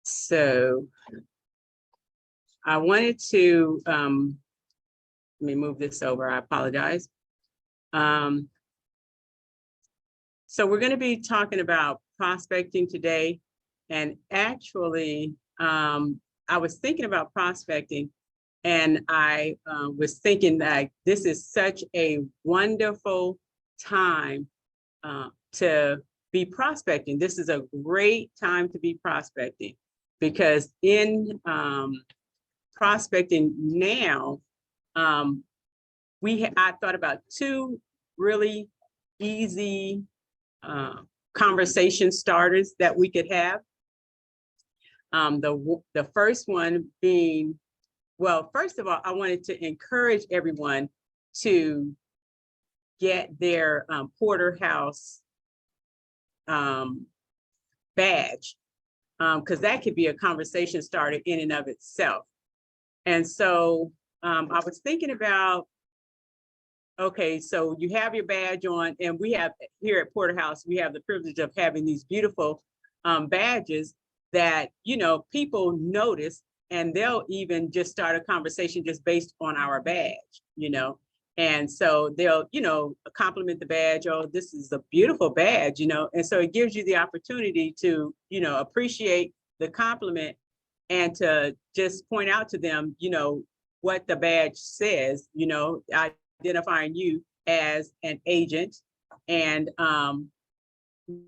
So I wanted to, let me move this over. I apologize. So we're going to be talking about prospecting today. And actually, I was thinking about prospecting, and I was thinking that this is such a wonderful time to be prospecting. This is a great time to be prospecting, because in prospecting now, I thought about two really easy conversation starters that we could have. The first one being, well, first of all, I wanted to encourage everyone to get their Porterhouse badge, because that could be a conversation starter in and of itself. And so I was thinking about, okay, so you have your badge on, and we have here at Porterhouse, we have the privilege of having these beautiful badges that, people notice, and they'll even just start a conversation just based on our badge, And so they'll, compliment the badge. Oh, this is a beautiful badge, And so it gives you the opportunity to, appreciate the compliment and to just point out to them, what the badge says, identifying you as an agent. And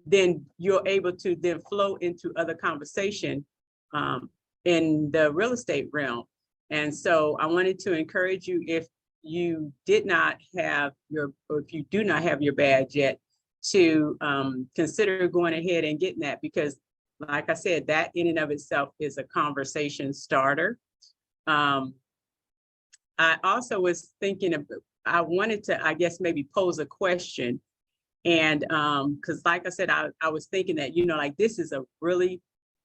then you're able to then flow into other conversation in the real estate realm. And so I wanted to encourage you, if you did not have or if you do not have your badge yet, to consider going ahead and getting that, because like I said, that in and of itself is a conversation starter. I also was thinking of, I wanted to, I guess, maybe pose a question. And because like I said, I was thinking that, like, this is a really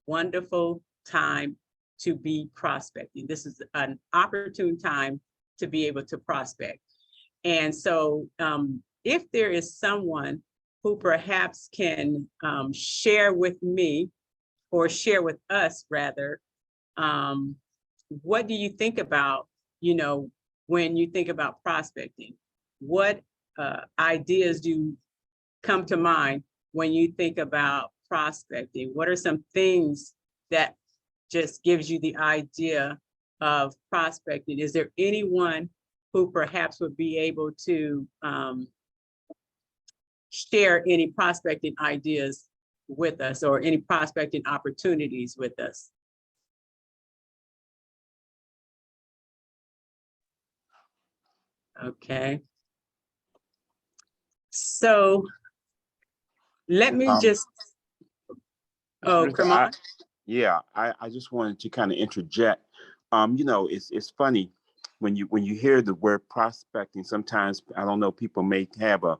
wonderful time to be prospecting. This is an opportune time to be able to prospect. And so if there is someone who perhaps can share with me, or share with us rather, what do you think about, when you think about prospecting? What ideas do come to mind when you think about prospecting? What are some things that just gives you the idea of prospecting? Is there anyone who perhaps would be able to share any prospecting ideas with us, or any prospecting opportunities with us? Okay. So let me just, come on. Yeah, I just wanted to kind of interject. It's funny when you hear the word prospecting. Sometimes, I don't know, people may have a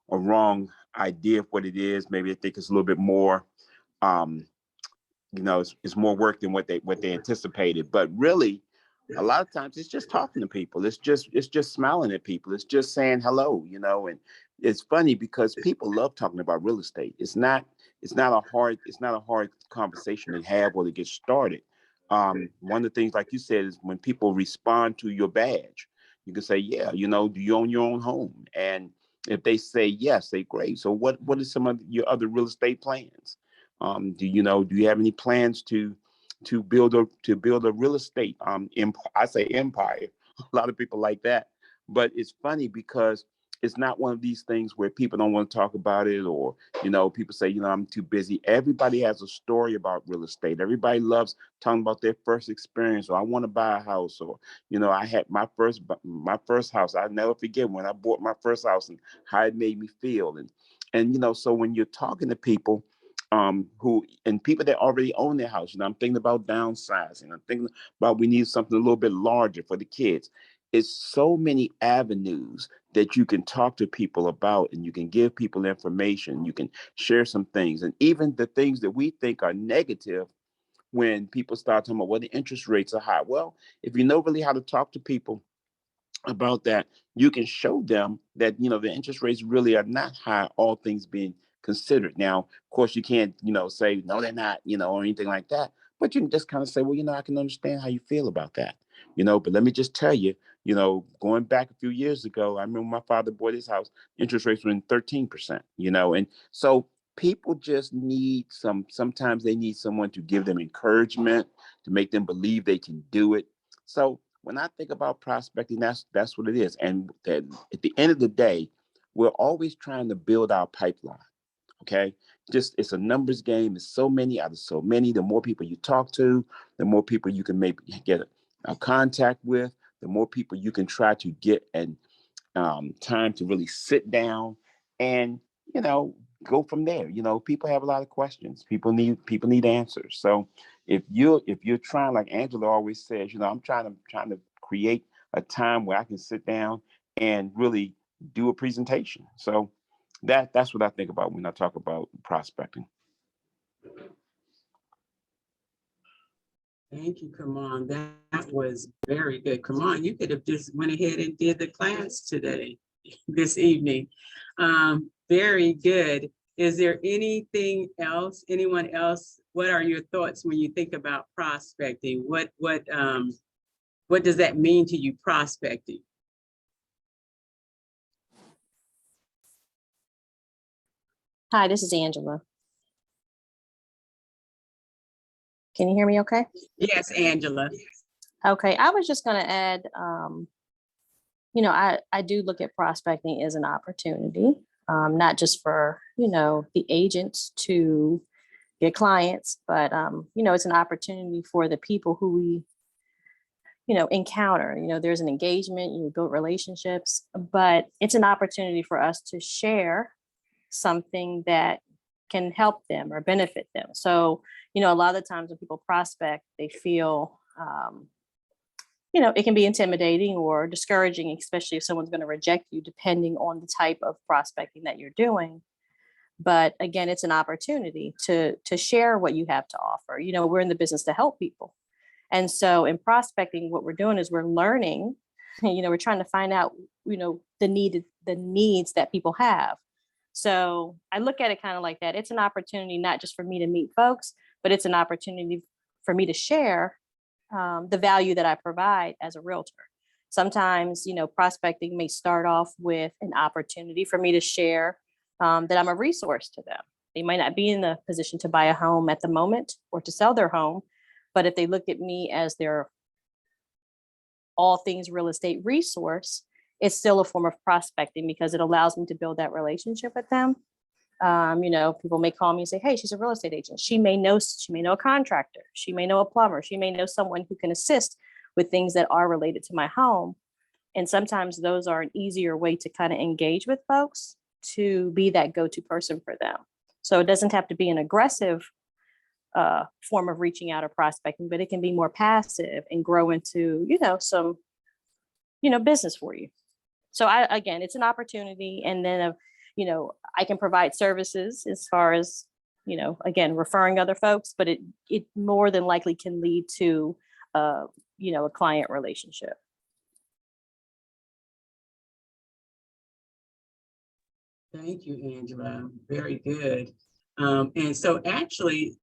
wrong idea of what it is. Maybe they think it's a little bit more, it's more work than what they anticipated. But really, a lot of times it's just talking to people. It's just smiling at people. It's just saying hello, and it's funny because people love talking about real estate. It's not a hard conversation to have or to get started. One of the things, like you said, is when people respond to your badge, you can say, yeah, do you own your own home? And if they say yes, say great. So what are some of your other real estate plans? Do you have any plans to build a real estate I say empire? A lot of people like that, but it's funny because it's not one of these things where people don't want to talk about it, or people say, I'm too busy. Everybody has a story about real estate. Everybody loves talking about their first experience, or I want to buy a house, or I had my first house. I never forget when I bought my first house and how it made me feel. And so when you're talking to people people that already own their house, I'm thinking about downsizing. I'm thinking about we need something a little bit larger for the kids. It's so many avenues that you can talk to people about, and you can give people information. You can share some things, and even the things that we think are negative, when people start talking about, well, the interest rates are high. Well, if you know really how to talk to people about that, you can show them that, the interest rates really are not high, all things being considered. Now, of course, you can't, say, no, they're not, or anything like that. But you can just kind of say, well, I can understand how you feel about that, but let me just tell you, going back a few years ago, I remember my father bought his house, interest rates were in 13%, and so people just need sometimes they need someone to give them encouragement, to make them believe they can do it. So when I think about prospecting, that's what it is. And that at the end of the day, we're always trying to build our pipeline. Okay. Just it's a numbers game. It's so many out of so many. The more people you talk to, the more people you can maybe get a contact with, the more people you can try to get and time to really sit down and go from there. People have a lot of questions. People need answers. So if you're trying, like Angela always says, I'm trying to create a time where I can sit down and really do a presentation. So that's what I think about when I talk about prospecting. Thank you, Kamon. That was very good. Kamon, you could have just went ahead and did the class today, this evening. Very good. Is there anything else, anyone else? What are your thoughts when you think about prospecting? What does that mean to you, prospecting? Hi, this is Angela. Can you hear me okay? Yes, Angela. Okay, I was just going to add, I do look at prospecting as an opportunity, not just for, the agents to get clients, but, it's an opportunity for the people who we, encounter. There's an engagement, you build relationships, but it's an opportunity for us to share something that can help them or benefit them. So, a lot of the times when people prospect, they feel, it can be intimidating or discouraging, especially if someone's going to reject you, depending on the type of prospecting that you're doing. But again, it's an opportunity to share what you have to offer. We're in the business to help people. And so in prospecting, what we're doing is we're learning, we're trying to find out, the needs that people have. So I look at it kind of like that. It's an opportunity, not just for me to meet folks, but it's an opportunity for me to share the value that I provide as a realtor. Sometimes, prospecting may start off with an opportunity for me to share that I'm a resource to them. They might not be in the position to buy a home at the moment or to sell their home, but if they look at me as their all things real estate resource, it's still a form of prospecting because it allows me to build that relationship with them. People may call me and say, hey, she's a real estate agent. She may know a contractor. She may know a plumber. She may know someone who can assist with things that are related to my home. And sometimes those are an easier way to kind of engage with folks, to be that go-to person for them. So it doesn't have to be an aggressive form of reaching out or prospecting, but it can be more passive and grow into, some, business for you. So again, it's an opportunity. And then, I can provide services as far as, again, referring other folks, but it more than likely can lead to, a client relationship. Thank you, Angela. Very good. And so actually,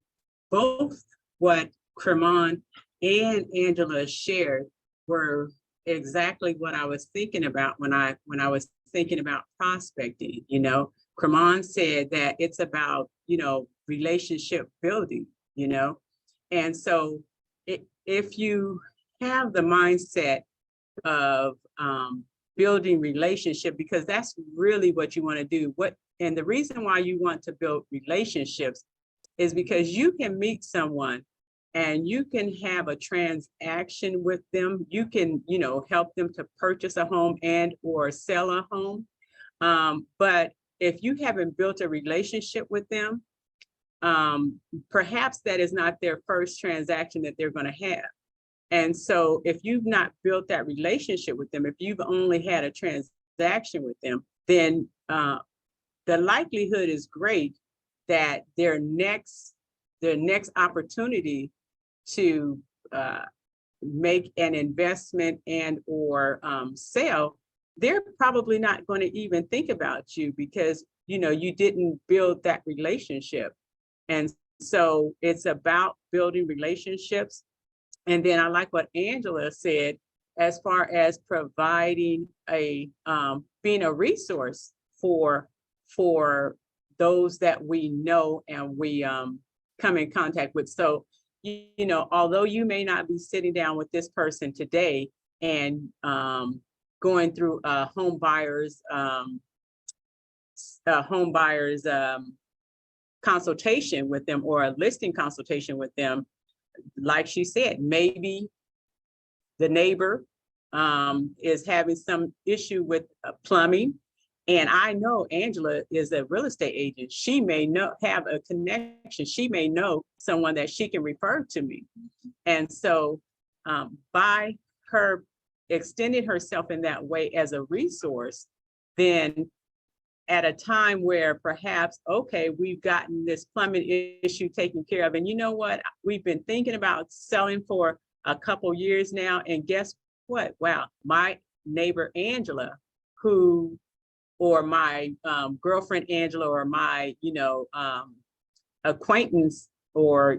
both what Cremon and Angela shared were exactly what I was thinking about when I was thinking about prospecting. Cremon said that it's about, relationship building, and so if you have the mindset of building relationship, because that's really what you want to do. And the reason why you want to build relationships is because you can meet someone and you can have a transaction with them. You can, help them to purchase a home and or sell a home. But if you haven't built a relationship with them, perhaps that is not their first transaction that they're going to have. And so if you've not built that relationship with them, if you've only had a transaction with them, then the likelihood is great that their next opportunity to make an investment and or sell, they're probably not going to even think about you because you didn't build that relationship. And so it's about building relationships. And then I like what Angela said, as far as providing being a resource for those that we know and we come in contact with. So, you know, although you may not be sitting down with this person today and going through a home buyer's consultation with them, or a listing consultation with them, like she said, maybe the neighbor is having some issue with plumbing. And I know Angela is a real estate agent. She may have a connection. She may know someone that she can refer to me. And so by her extending herself in that way as a resource, then at a time where perhaps, okay, we've gotten this plumbing issue taken care of. And you know what? We've been thinking about selling for a couple years now. And guess what? Wow, my neighbor Angela, or my girlfriend Angela, or my, acquaintance, or,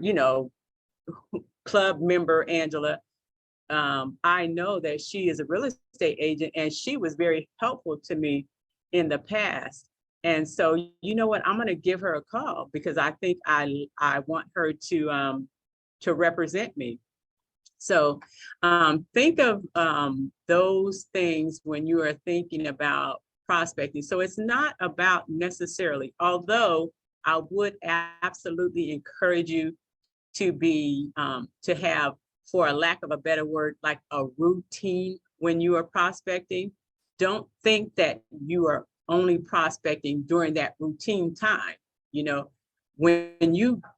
club member Angela, I know that she is a real estate agent, and she was very helpful to me in the past. And so, you know what, I'm going to give her a call, because I think I want her to represent me. So think of those things when you are thinking about prospecting. So it's not about necessarily, although I would absolutely encourage you to be, to have, for a lack of a better word, like a routine when you are prospecting. Don't think that you are only prospecting during that routine time.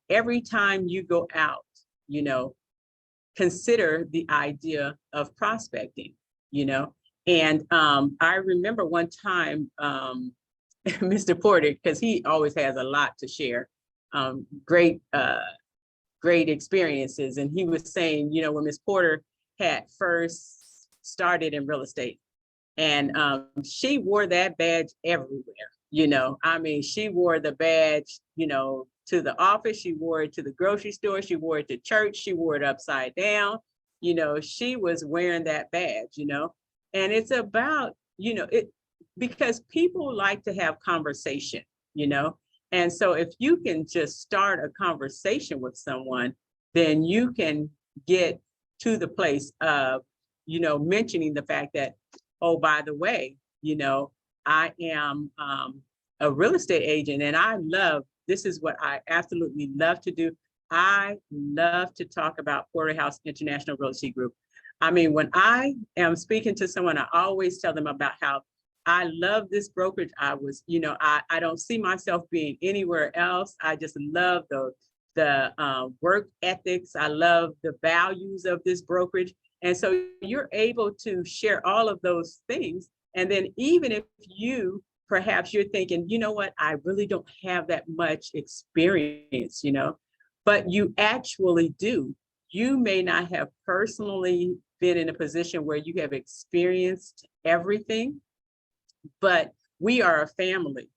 Every time you go out, consider the idea of prospecting, And I remember one time, Mr. Porter, because he always has a lot to share, great experiences. And he was saying, when Ms. Porter had first started in real estate, and she wore that badge everywhere. I mean, she wore the badge, to the office, she wore it to the grocery store, she wore it to church, she wore it upside down. She was wearing that badge, and it's about, because people like to have conversation, and so if you can just start a conversation with someone, then you can get to the place of, mentioning the fact that, oh, by the way, I am a real estate agent, and this is what I absolutely love to do. I love to talk about Porterhouse International Realty Group. I mean, when I am speaking to someone, I always tell them about how I love this brokerage. I don't see myself being anywhere else. I just love the work ethics. I love the values of this brokerage. And so you're able to share all of those things. And then even if perhaps you're thinking, you know what, I really don't have that much experience, but you actually do. You may not have personally been in a position where you have experienced everything, but we are a family.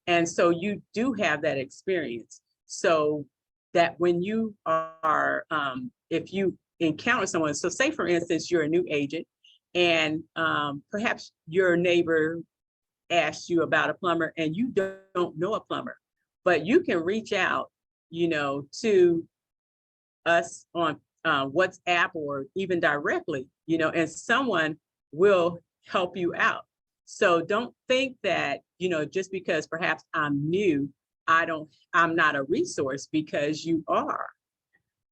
And so you do have that experience. So that when you are, if you encounter someone, so say for instance, you're a new agent, and perhaps your neighbor asked you about a plumber and you don't know a plumber, but you can reach out, to us on WhatsApp or even directly, and someone will help you out. So don't think that, just because perhaps I'm new, I'm not a resource, because you are.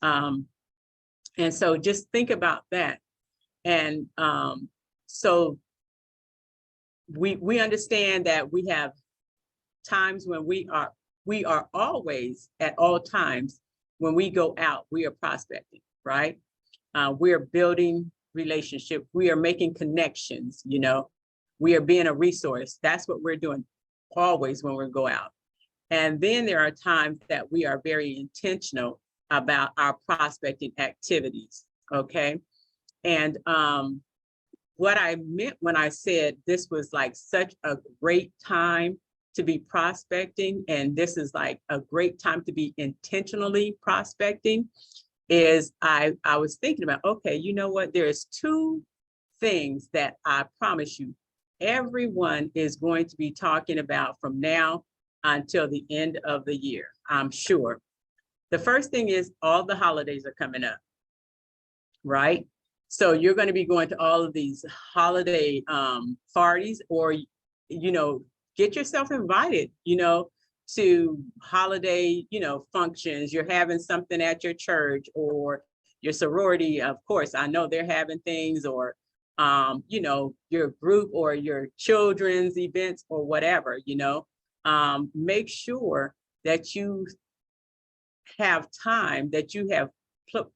And so just think about that. And so we understand that we have times when we are always, at all times, when we go out, we are prospecting, right? We are building relationship. We are making connections, we are being a resource. That's what we're doing always when we go out. And then there are times that we are very intentional about our prospecting activities, okay? And what I meant when I said this was like such a great time to be prospecting, and this is like a great time to be intentionally prospecting, is I was thinking about, okay, you know what, there's two things that I promise you everyone is going to be talking about from now until the end of the year, I'm sure. The first thing is all the holidays are coming up, right? So you're going to be going to all of these holiday parties, or, you know, get yourself invited, you know, to holiday, you know, functions. You're having something at your church or your sorority. Of course, I know they're having things, or, you know, your group or your children's events or whatever, you know. Make sure that you have time, that you have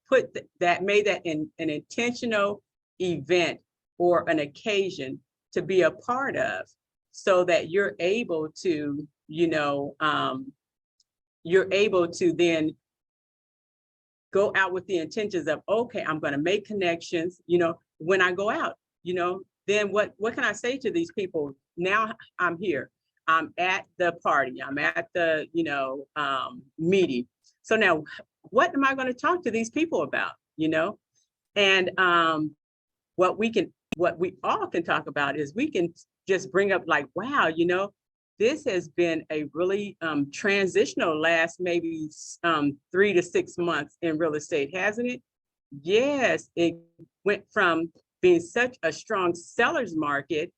put that, made that in an intentional event or an occasion to be a part of, so that you're able to, you know, you're able to then go out with the intentions of, okay, I'm going to make connections, you know, when I go out, you know, then what can I say to these people? Now I'm here, I'm at the party, I'm at the, you know, meeting. So now what am I going to talk to these people about, you know? And what we all can talk about is we can just bring up like, wow, you know, this has been a really transitional last maybe 3 to 6 months in real estate, hasn't it? Yes, it went from being such a strong seller's market,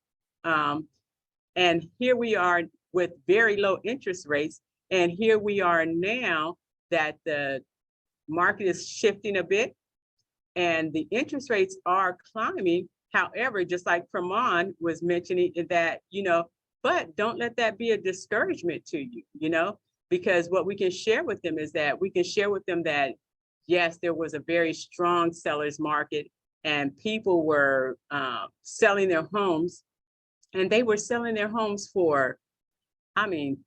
and here we are with very low interest rates, and here we are now that the market is shifting a bit and the interest rates are climbing. However, just like Pramon was mentioning, that, you know, but don't let that be a discouragement to you, you know, because what we can share with them is that we can share with them that, yes, there was a very strong seller's market and people were selling their homes, and they were selling their homes for, I mean,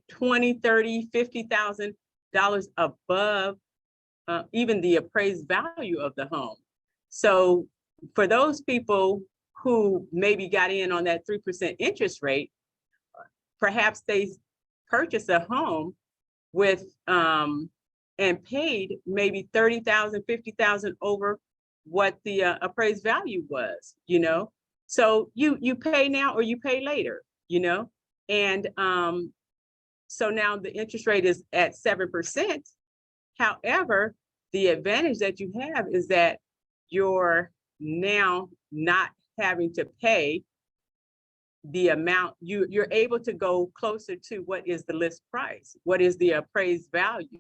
20, 30, $50,000 above even the appraised value of the home. So for those people who maybe got in on that 3% interest rate, perhaps they purchased a home with and paid maybe 30,000, 50,000 over what the appraised value was, you know. So you pay now or you pay later, you know. And so now the interest rate is at 7%. However, the advantage that you have is that you're now not having to pay the amount. You're able to go closer to what is the list price, what is the appraised value.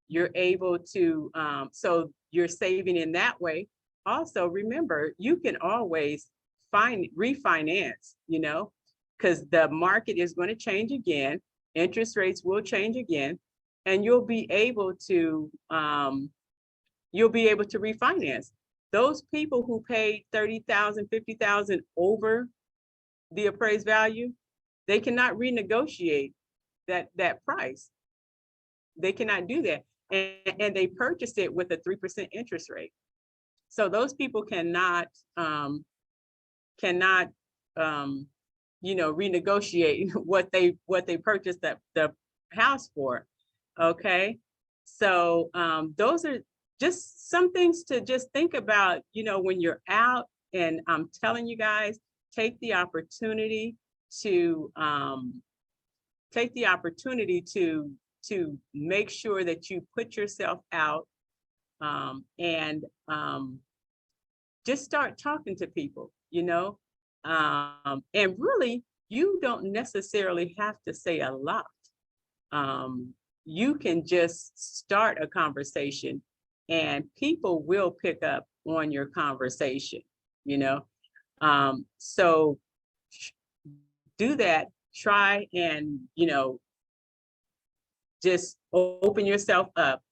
You're able to, so you're saving in that way. Also, remember, you can always refinance, you know, because the market is going to change again. Interest rates will change again, and you'll be able to refinance. Those people who paid 30,000, 50,000 over the appraised value, they cannot renegotiate that price. They cannot do that, and they purchased it with a 3% interest rate. So those people cannot you know, renegotiate what they purchased the house for. Okay, so those are just some things to just think about, you know, when you're out. And I'm telling you guys, take the opportunity to make sure that you put yourself out, and just start talking to people, you know. And really, you don't necessarily have to say a lot. You can just start a conversation and people will pick up on your conversation, you know. So do that, try and, you know, just open yourself up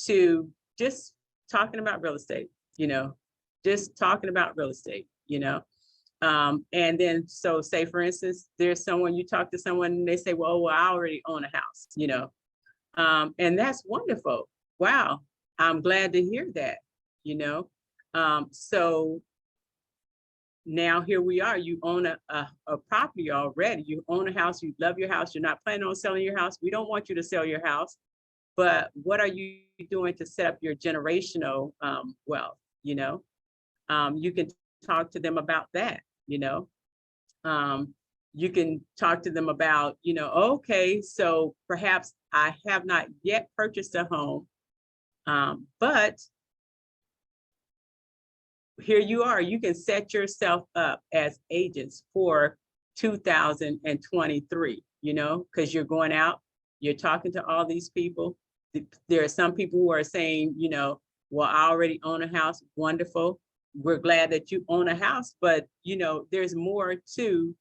to just talking about real estate, you know, just talking about real estate, you know. And then, so say for instance, there's someone, you talk to someone and they say, well, I already own a house, you know. And that's wonderful. Wow, I'm glad to hear that, you know. So now here we are, you own a property already. You own a house, you love your house, you're not planning on selling your house. We don't want you to sell your house, but what are you doing to set up your generational wealth? You can talk to them about that. You can talk to them about, okay, so perhaps I have not yet purchased a home, but here you are, you can set yourself up as agents for 2023, because you're going out, you're talking to all these people. There are some people who are saying, well, I already own a house. Wonderful. We're glad that you own a house, but there's more to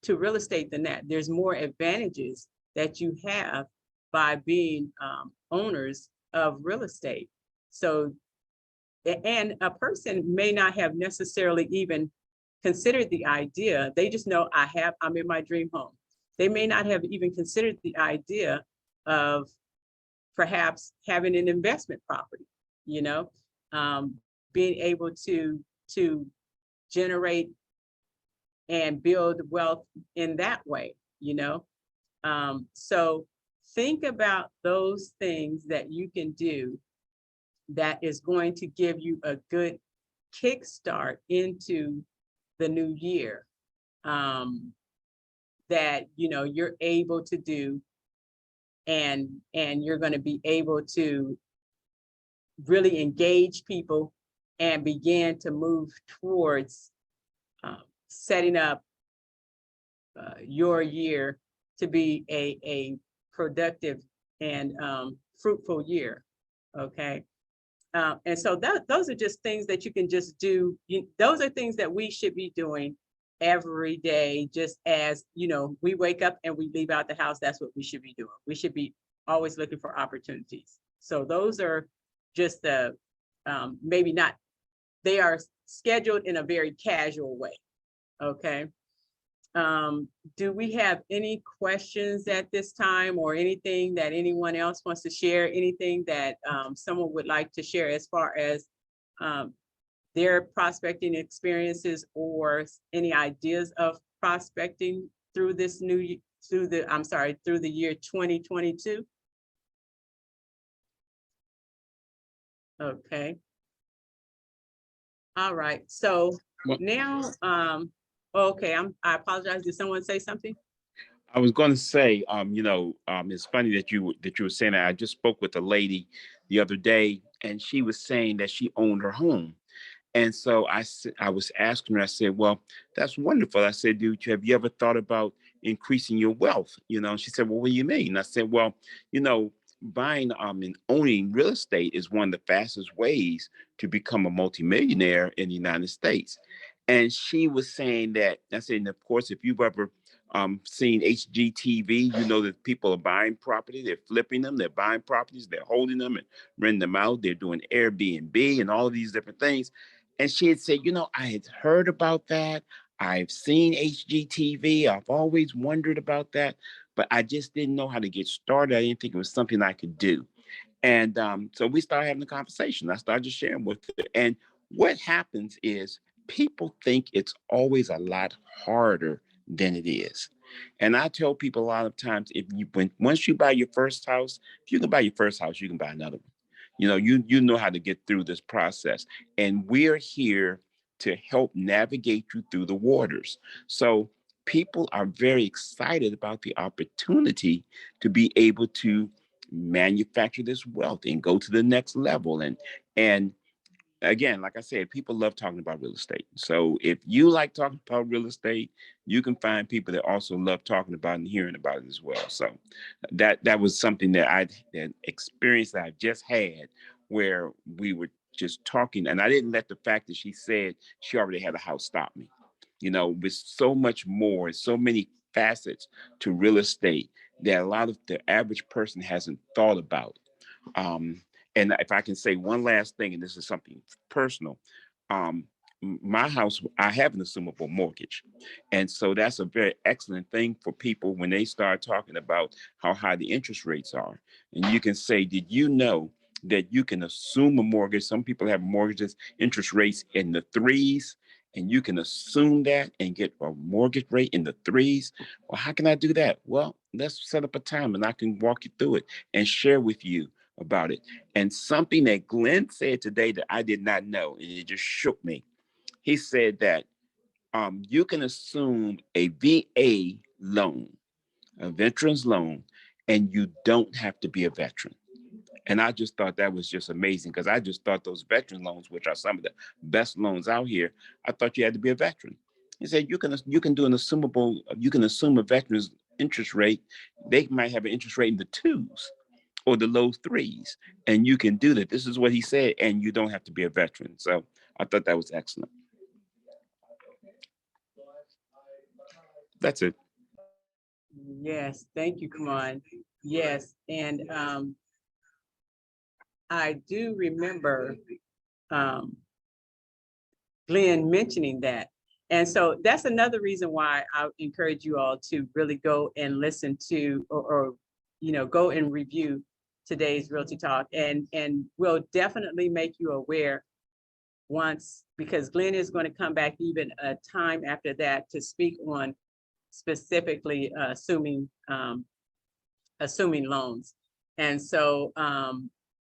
real estate than that. There's more advantages that you have by being owners of real estate. So, and a person may not have necessarily even considered the idea. They just know I'm in my dream home. They may not have even considered the idea of perhaps having an investment property, being able to generate and build wealth in that way, So think about those things that you can do that is going to give you a good kickstart into the new year, that you're able to do, and you're going to be able to really engage people and begin to move towards setting up your year to be a productive and fruitful year. Okay. And so those are just things that you can just do. Those are things that we should be doing every day, just as, we wake up and we leave out the house. That's what we should be doing. We should be always looking for opportunities. So those are just the, maybe not, they are scheduled in a very casual way. Okay. Do we have any questions at this time, or anything that anyone else wants to share? Anything that someone would like to share as far as their prospecting experiences, or any ideas of prospecting through this through the year 2022? Okay. All right. So now, okay, I apologize. Did someone say something? I was going to say, it's funny that you were saying that. I just spoke with a lady the other day, and she was saying that she owned her home. And so I was asking her, I said, well, that's wonderful. I said, dude, have you ever thought about increasing your wealth? She said, well, what do you mean? I said, well, buying and owning real estate is one of the fastest ways to become a multimillionaire in the United States. And she was saying that, I said, and of course, if you've ever seen HGTV, you know that people are buying property, they're flipping them, they're buying properties, they're holding them and renting them out, they're doing Airbnb and all of these different things. And she had said, I had heard about that. I've seen HGTV. I've always wondered about that, but I just didn't know how to get started. I didn't think it was something I could do. And so we started having a conversation. I started just sharing with her. And what happens is people think it's always a lot harder than it is. And I tell people a lot of times, once you buy your first house, if you can buy your first house, you can buy another one. You know how to get through this process. And we're here to help navigate you through the waters. So people are very excited about the opportunity to be able to manufacture this wealth and go to the next level. And again, like I said, people love talking about real estate. So if you like talking about real estate, you can find people that also love talking about and hearing about it as well. So that was something that that experience that I just had, where we were just talking, and I didn't let the fact that she said she already had a house stop me. With so much more, so many facets to real estate that a lot of the average person hasn't thought about. And if I can say one last thing, and this is something personal, my house, I have an assumable mortgage. And so that's a very excellent thing for people when they start talking about how high the interest rates are. And you can say, did you know that you can assume a mortgage? Some people have mortgages, interest rates in the threes, and you can assume that and get a mortgage rate in the threes. Well, how can I do that? Well, let's set up a time and I can walk you through it and share with you about it. And something that Glenn said today that I did not know, and it just shook me. He said that you can assume a VA loan, a veteran's loan, and you don't have to be a veteran. And I just thought that was just amazing because I just thought those veteran loans, which are some of the best loans out here, I thought you had to be a veteran. He said you can do an assumable, you can assume a veteran's interest rate. They might have an interest rate in the twos or the low threes, and you can do that. This is what he said, and you don't have to be a veteran. So I thought that was excellent. That's it. Yes, thank you, Kamon. Yes, and I do remember um, Glenn mentioning that. And so that's another reason why I encourage you all to really go and listen to, or go and review today's Realty Talk, and we'll definitely make you aware once, because Glenn is going to come back even a time after that to speak on specifically assuming loans. And so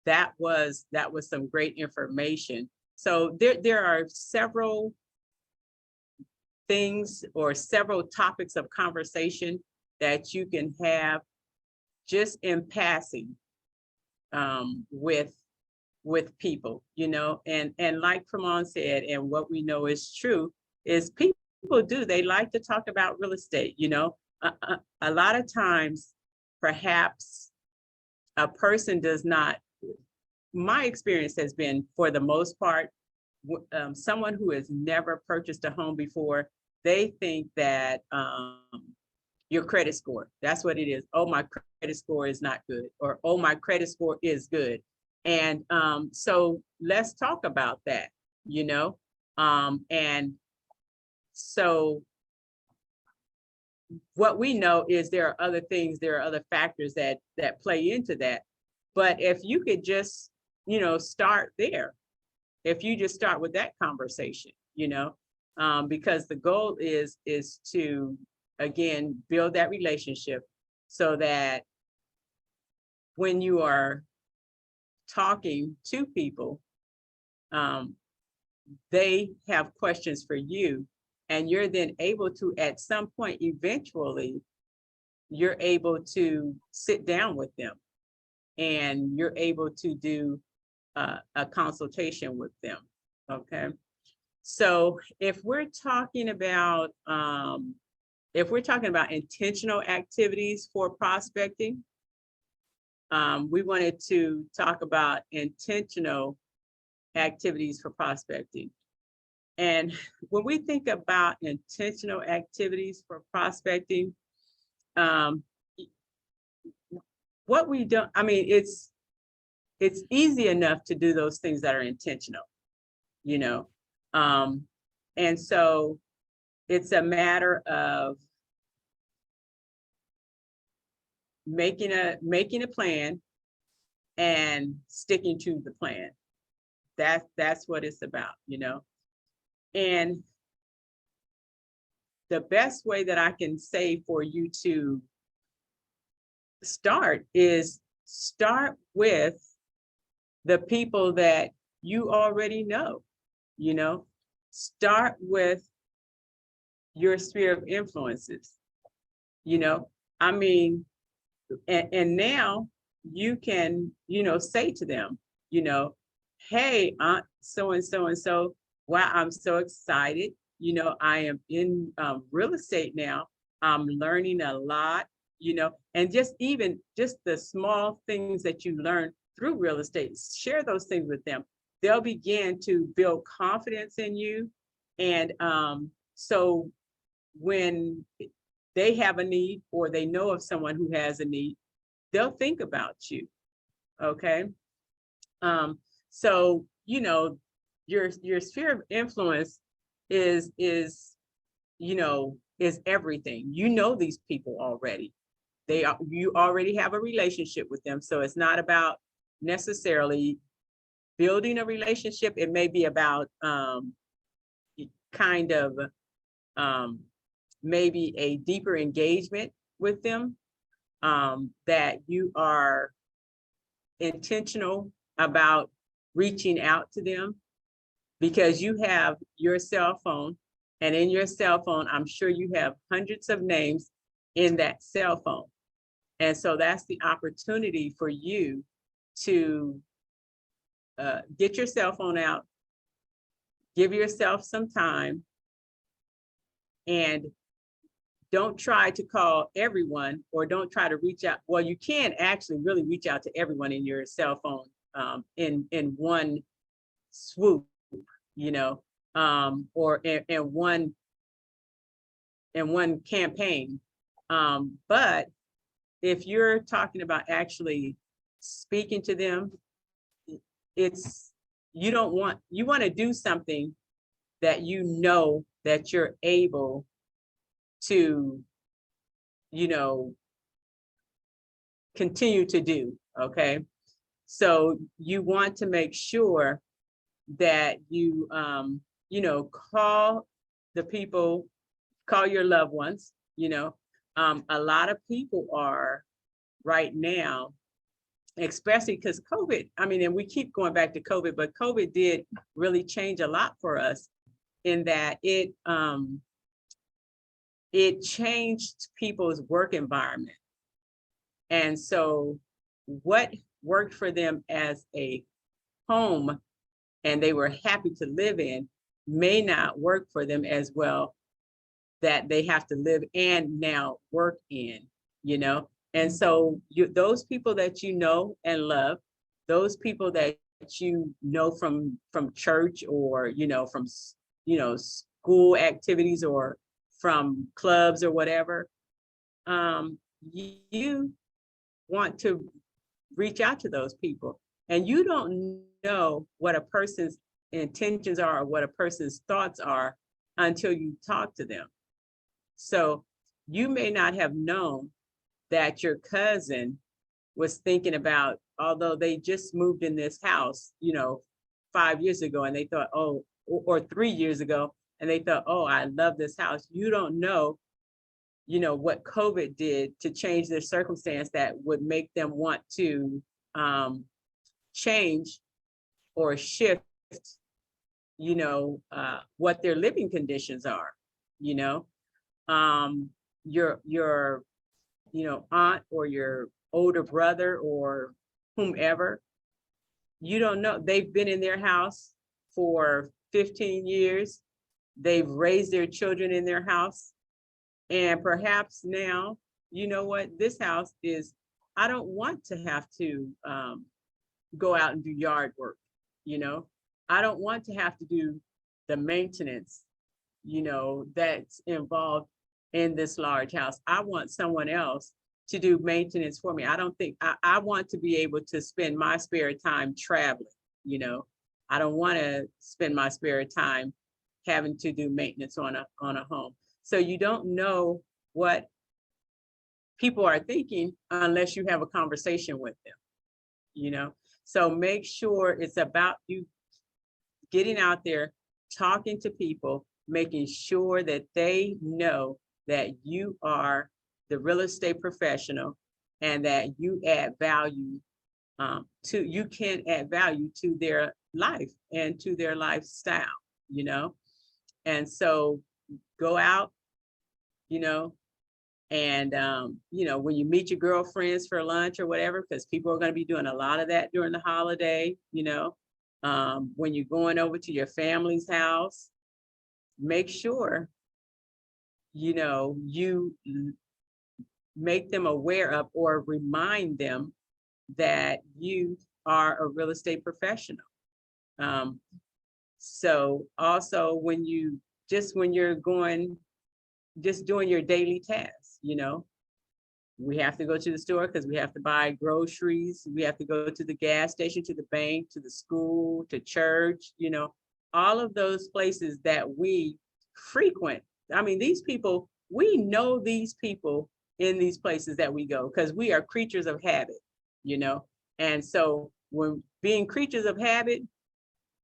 that was some great information. So there are several things or several topics of conversation that you can have just in passing with people, and like Ramon said, and what we know is true, is people they like to talk about real estate. A lot of times, perhaps a person does not. My experience has been, for the most part, someone who has never purchased a home before, they think that your credit score, that's what it is. Oh, my credit score is not good, or oh, my credit score is good. And so let's talk about that, and so what we know is there are other things, there are other factors that play into that. But if you could just, start there, if you just start with that conversation, because the goal is to, again, build that relationship so that when you are talking to people, they have questions for you, and you're then able to, at some point, eventually, you're able to sit down with them and you're able to do a consultation with them. Okay. So if we're talking about intentional activities for prospecting, we wanted to talk about intentional activities for prospecting. And when we think about intentional activities for prospecting, what we don't, it's easy enough to do those things that are intentional, and so it's a matter of making a plan and sticking to the plan. That's what it's about, And the best way that I can say for you to start is start with the people that you already know, start with your sphere of influences, and now you can, say to them, hey, Aunt so and so, wow, I'm so excited. I am in real estate now. I'm learning a lot, and just the small things that you learn through real estate, share those things with them. They'll begin to build confidence in you. And so when they have a need, or they know of someone who has a need, they'll think about you. Okay. So, your sphere of influence is everything. These people already. You already have a relationship with them. So it's not about necessarily building a relationship. It may be about kind of maybe a deeper engagement with them, that you are intentional about reaching out to them, because you have your cell phone, and in your cell phone, I'm sure you have hundreds of names in that cell phone. And so that's the opportunity for you to get your cell phone out, give yourself some time, and don't try to call everyone, or don't try to reach out. Well, you can actually really reach out to everyone in your cell phone in one swoop, or in one campaign. But if you're talking about actually speaking to them, you want to do something that that you're able to, continue to do. Okay. So you want to make sure that you, call the people, call your loved ones. A lot of people are right now, especially because COVID, and we keep going back to COVID, but COVID did really change a lot for us, in that it changed people's work environment. And so what worked for them as a home and they were happy to live in may not work for them as well, that they have to live and now work in, And so those people that you know and love, those people that you know from church, or, from, school activities, or from clubs or whatever, you want to reach out to those people. And you don't know what a person's intentions are, or what a person's thoughts are, until you talk to them. So you may not have known that your cousin was thinking about, although they just moved in this house, 5 years ago, and they thought, oh, or 3 years ago, and they thought, oh, I love this house. You don't know, what COVID did to change their circumstance that would make them want to change or shift, what their living conditions are, your aunt or your older brother or whomever, you don't know. They've been in their house for 15 years. They've raised their children in their house. And perhaps now, this house is, I don't want to have to go out and do yard work. I don't want to have to do the maintenance, that's involved in this large house. I want someone else to do maintenance for me. I don't think I want to be able to spend my spare time traveling. I don't want to spend my spare time having to do maintenance on a home. So you don't know what people are thinking unless you have a conversation with them, So make sure it's about you getting out there, talking to people, making sure that they know that you are the real estate professional, and that you add value you can add value to their life and to their lifestyle, And so go out, and when you meet your girlfriends for lunch or whatever, because people are going to be doing a lot of that during the holiday, when you're going over to your family's house, make sure, you make them aware of, or remind them that you are a real estate professional. So also when you're just doing your daily tasks, we have to go to the store because we have to buy groceries. We have to go to the gas station, to the bank, to the school, to church, all of those places that we frequent. These people, we know these people in these places that we go, because we are creatures of habit, And so when being creatures of habit,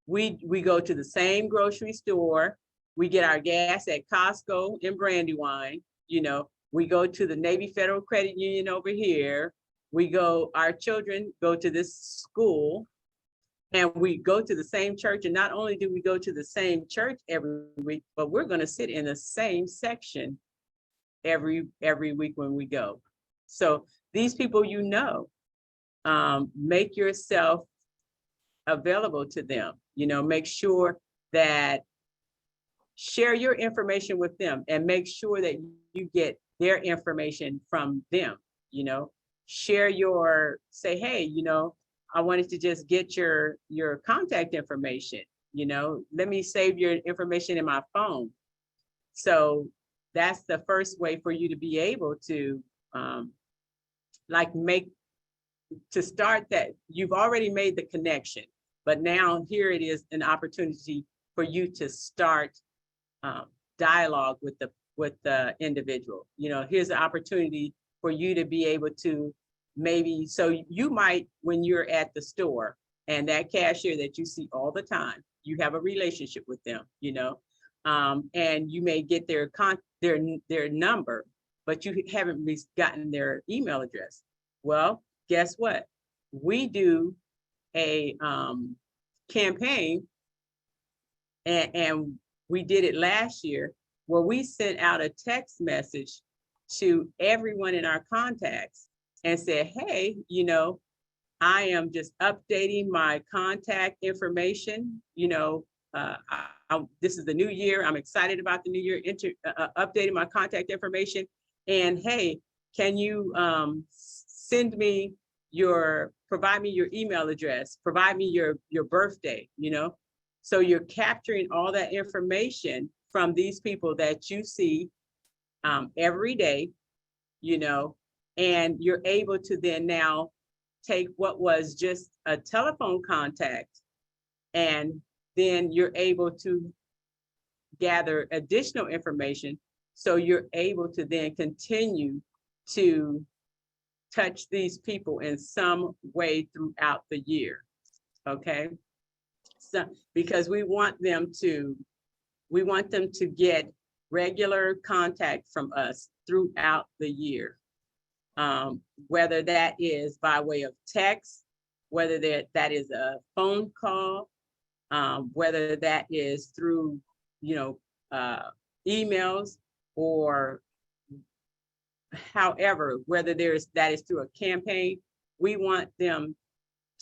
we go to the same grocery store, We get our gas at Costco in Brandywine. You know, we go to the Navy Federal Credit Union over here. Our children go to this school, and we go to the same church. And not only do we go to the same church every week, but we're going to sit in the same section every week when we go. So these people, make yourself available to them. Make sure that share your information with them, and make sure that you get their information from them. Say, hey, I wanted to just get your contact information. Let me save your information in my phone. So that's the first way for you to be able to start that. You've already made the connection, but now here it is, an opportunity for you to start dialogue with the individual. Here's the opportunity for you to be able to so you might, when you're at the store and that cashier that you see all the time, you have a relationship with them, and you may get their number, but you haven't gotten their email address. Well, guess what? We do a campaign, and we did it last year, where we sent out a text message to everyone in our contacts and said, hey, I am just updating my contact information. This is the new year. I'm excited about the new year, updating my contact information. And hey, can you provide me your email address, provide me your birthday, So you're capturing all that information from these people that you see every day, and you're able to then now take what was just a telephone contact, and then you're able to gather additional information. So you're able to then continue to touch these people in some way throughout the year. Okay. So, because we want them to get regular contact from us throughout the year. Whether that is by way of text, whether that is a phone call, whether that is through, emails, or however, whether that is through a campaign. We want them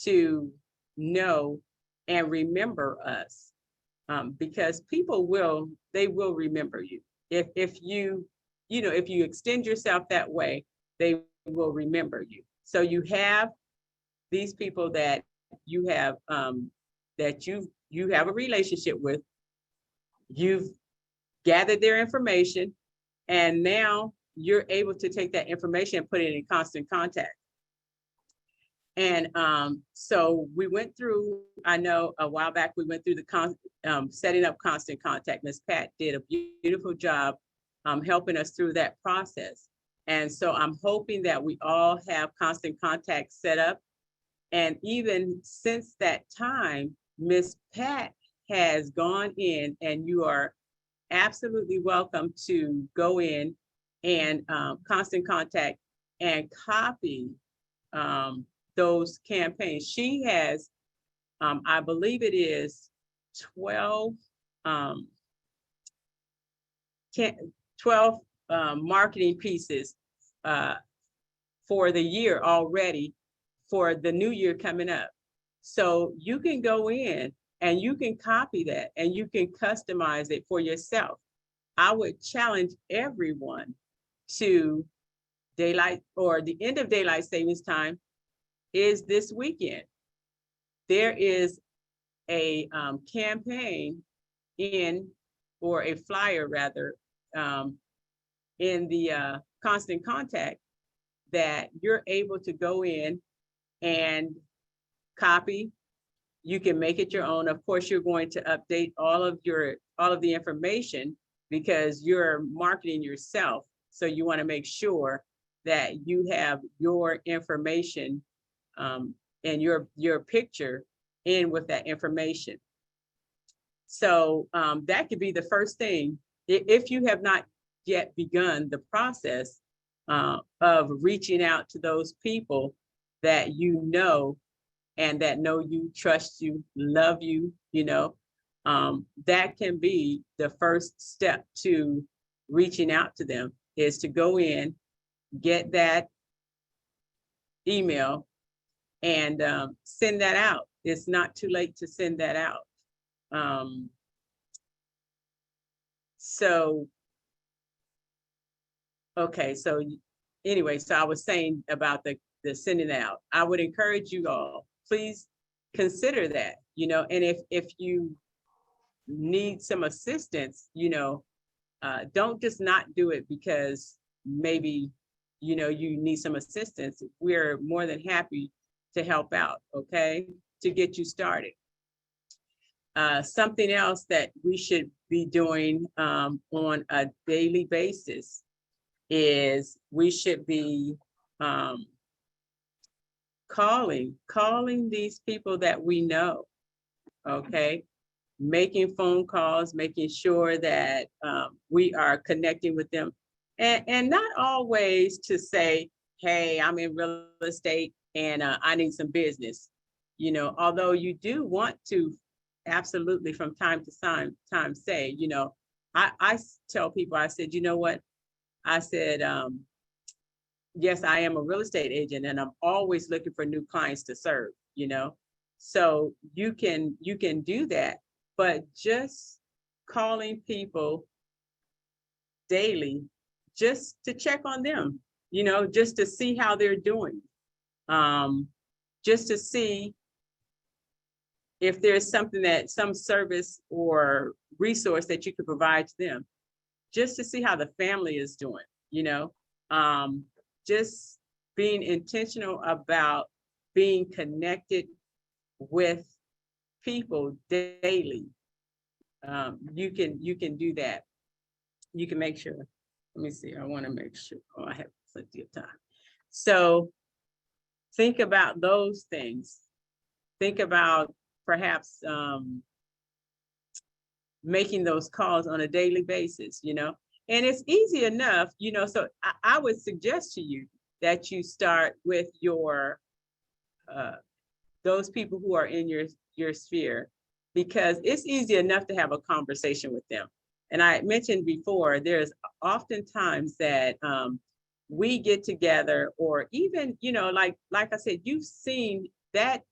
to know and remember us, because people will remember you. If you extend yourself that way, they will remember you. So you have these people that you have that you have a relationship with. You've gathered their information, and now you're able to take that information and put it in constant contact. And so we went through, I know a while back, we went through the setting up constant contact. Ms. Pat did a beautiful job helping us through that process. And so I'm hoping that we all have constant contact set up. And even since that time, Ms. Pat has gone in, and you are absolutely welcome to go in and constant contact and copy those campaigns. She has, I believe it is 12 marketing pieces for the year already, for the new year coming up. So you can go in and you can copy that, and you can customize it for yourself. I would challenge everyone to daylight, or the end of daylight savings time is this weekend. There is a campaign or a flyer rather, in the constant contact, that you're able to go in and copy. You can make it your own. Of course, you're going to update all of the information, because you're marketing yourself. So you want to make sure that you have your information and your picture in with that information. So that could be the first thing. If you have not yet begun the process of reaching out to those people that you know and that know you, trust you, love you, that can be the first step to reaching out to them, is to go in, get that email, and send that out. It's not too late to send that out. So, okay, so anyway, so I was saying about the sending out. I would encourage you all, please consider that, and if you need some assistance, don't just not do it because maybe, you need some assistance. We're more than happy to help out, okay, to get you started. Something else that we should be doing on a daily basis is we should be calling these people that we know, okay? Making phone calls, making sure that we are connecting with them. And not always to say, hey, I'm in real estate and I need some business. Although you do want to absolutely from time to time say, I tell people, I said, you know what? I said, yes, I am a real estate agent and I'm always looking for new clients to serve, so you can do that, but just calling people daily, just to check on them, just to see how they're doing, just to see if there's some service or resource that you could provide to them, just to see how the family is doing, just being intentional about being connected with people daily. You can do that. You can make sure. Let me see. I want to make sure. Oh, I have plenty of time. So think about those things. Think about perhaps making those calls on a daily basis, and it's easy enough, so I would suggest to you that you start with your those people who are in your sphere, because it's easy enough to have a conversation with them. And I mentioned before, there's oftentimes that we get together, or even, like I said, you've seen that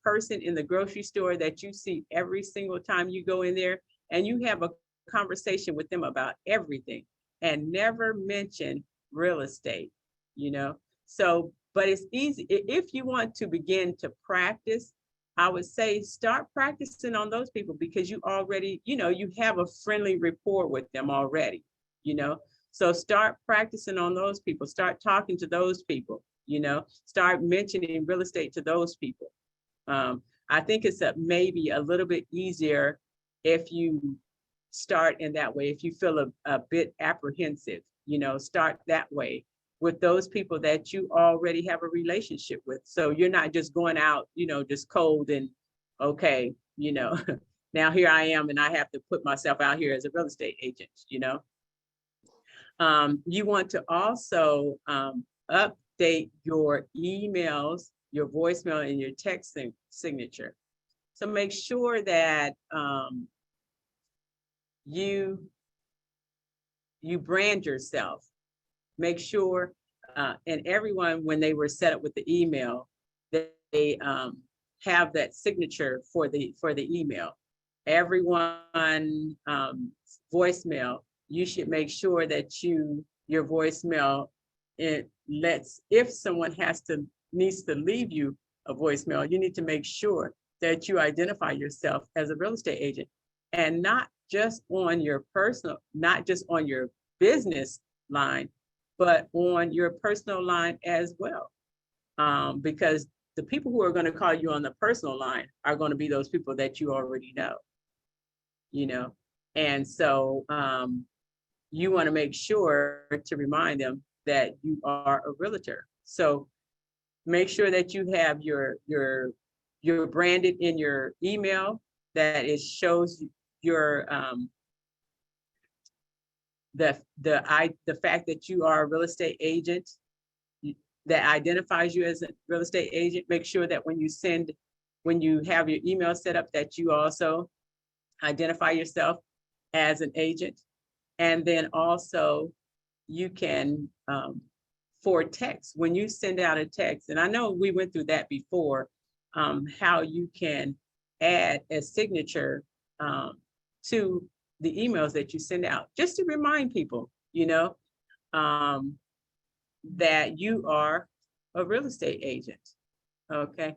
person in the grocery store that you see every single time you go in there, and you have a conversation with them about everything and never mention real estate, So, but it's easy. If you want to begin to practice, I would say start practicing on those people, because you already, you have a friendly rapport with them already, So start practicing on those people, start talking to those people, start mentioning real estate to those people. I think it's maybe a little bit easier if you start in that way. If you feel a bit apprehensive, start that way with those people that you already have a relationship with. So you're not just going out, just cold and okay, now here I am and I have to put myself out here as a real estate agent, You want to also update your emails, your voicemail, and your text signature. So make sure that you brand yourself. Make sure, and everyone, when they were set up with the email, they have that signature for the email. Everyone voicemail, you should make sure that your voicemail, it lets, if someone needs to leave you a voicemail, you need to make sure that you identify yourself as a real estate agent, and not just on your business line, but on your personal line as well. Because the people who are going to call you on the personal line are going to be those people that you already know, And so you want to make sure to remind them that you are a realtor. So make sure that you have your branded in your email, that it shows your the fact that you are a real estate agent that identifies you as a real estate agent. Make sure that when you have your email set up, that you also identify yourself as an agent. And then also you can, for text, when you send out a text, and I know we went through that before, how you can add a signature to the emails that you send out, just to remind people, that you are a real estate agent. Okay.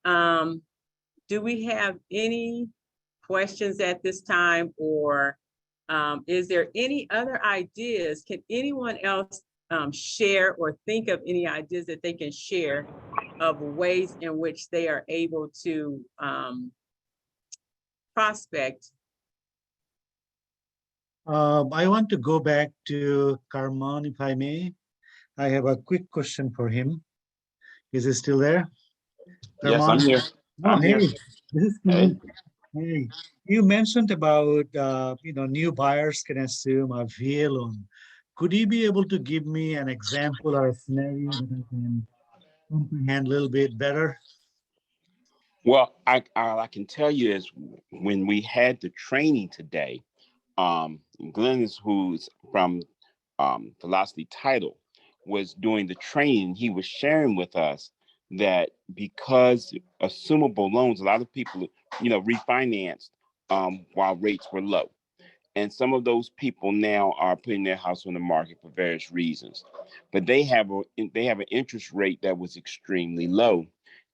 Do we have any questions at this time, or is there any other ideas? Can anyone else share or think of any ideas that they can share of ways in which they are able to prospect? I want to go back to Carmon, if I may. I have a quick question for him. Is he still there? Yes, I'm here. Oh, I'm hey, here. this is Hey. cool. Hey, you mentioned about new buyers can assume a VA loan. Could you be able to give me an example or a scenario that I can comprehend a little bit better? Well, all I can tell you is when we had the training today, Glenn is who's from Velocity Title was doing the training. He was sharing with us that because assumable loans, a lot of people, refinanced while rates were low. And some of those people now are putting their house on the market for various reasons, but they have an interest rate that was extremely low,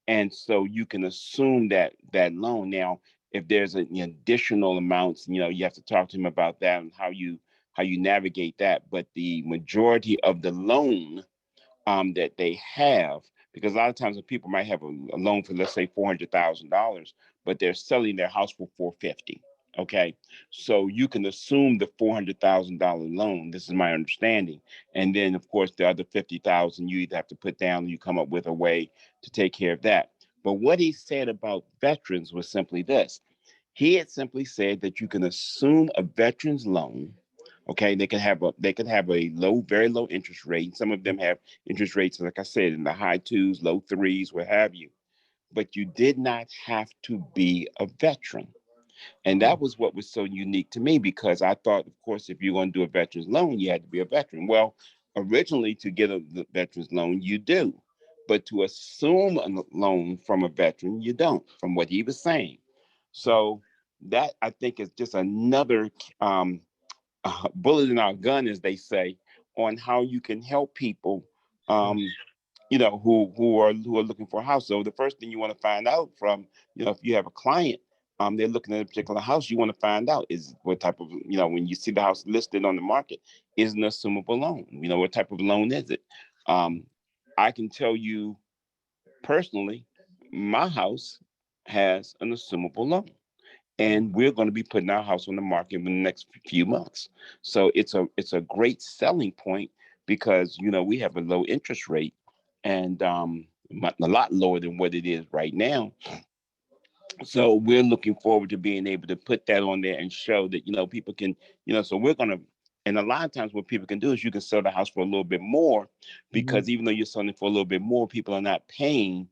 and so you can assume that loan. Now, if there's an additional amounts, you have to talk to him about that and how you navigate that. But the majority of the loan that they have, because a lot of times when people might have a loan for, let's say, $400,000, but they're selling their house for $450,000. Okay, so you can assume the $400,000 loan. This is my understanding, and then of course the other $50,000 you either have to put down, and you come up with a way to take care of that. But what he said about veterans was simply this: he had simply said that you can assume a veteran's loan. Okay, they can have a low, very low interest rate. Some of them have interest rates, like I said, in the high twos, low threes, what have you. But you did not have to be a veteran. And that was what was so unique to me, because I thought, of course, if you're going to do a veteran's loan, you had to be a veteran. Well, originally, to get a veteran's loan, you do. But to assume a loan from a veteran, you don't, from what he was saying. So that, I think, is just another bullet in our gun, as they say, on how you can help people, who are looking for a house. So the first thing you want to find out from, if you have a client, they're looking at a particular house, you want to find out is what type of, when you see the house listed on the market, is an assumable loan. What type of loan is it? I can tell you personally, my house has an assumable loan, and we're going to be putting our house on the market in the next few months. So it's a great selling point, because we have a low interest rate, and a lot lower than what it is right now. So we're looking forward to being able to put that on there and show that people can, so we're going to. And a lot of times what people can do is you can sell the house for a little bit more, because even though you're selling for a little bit more, people are not paying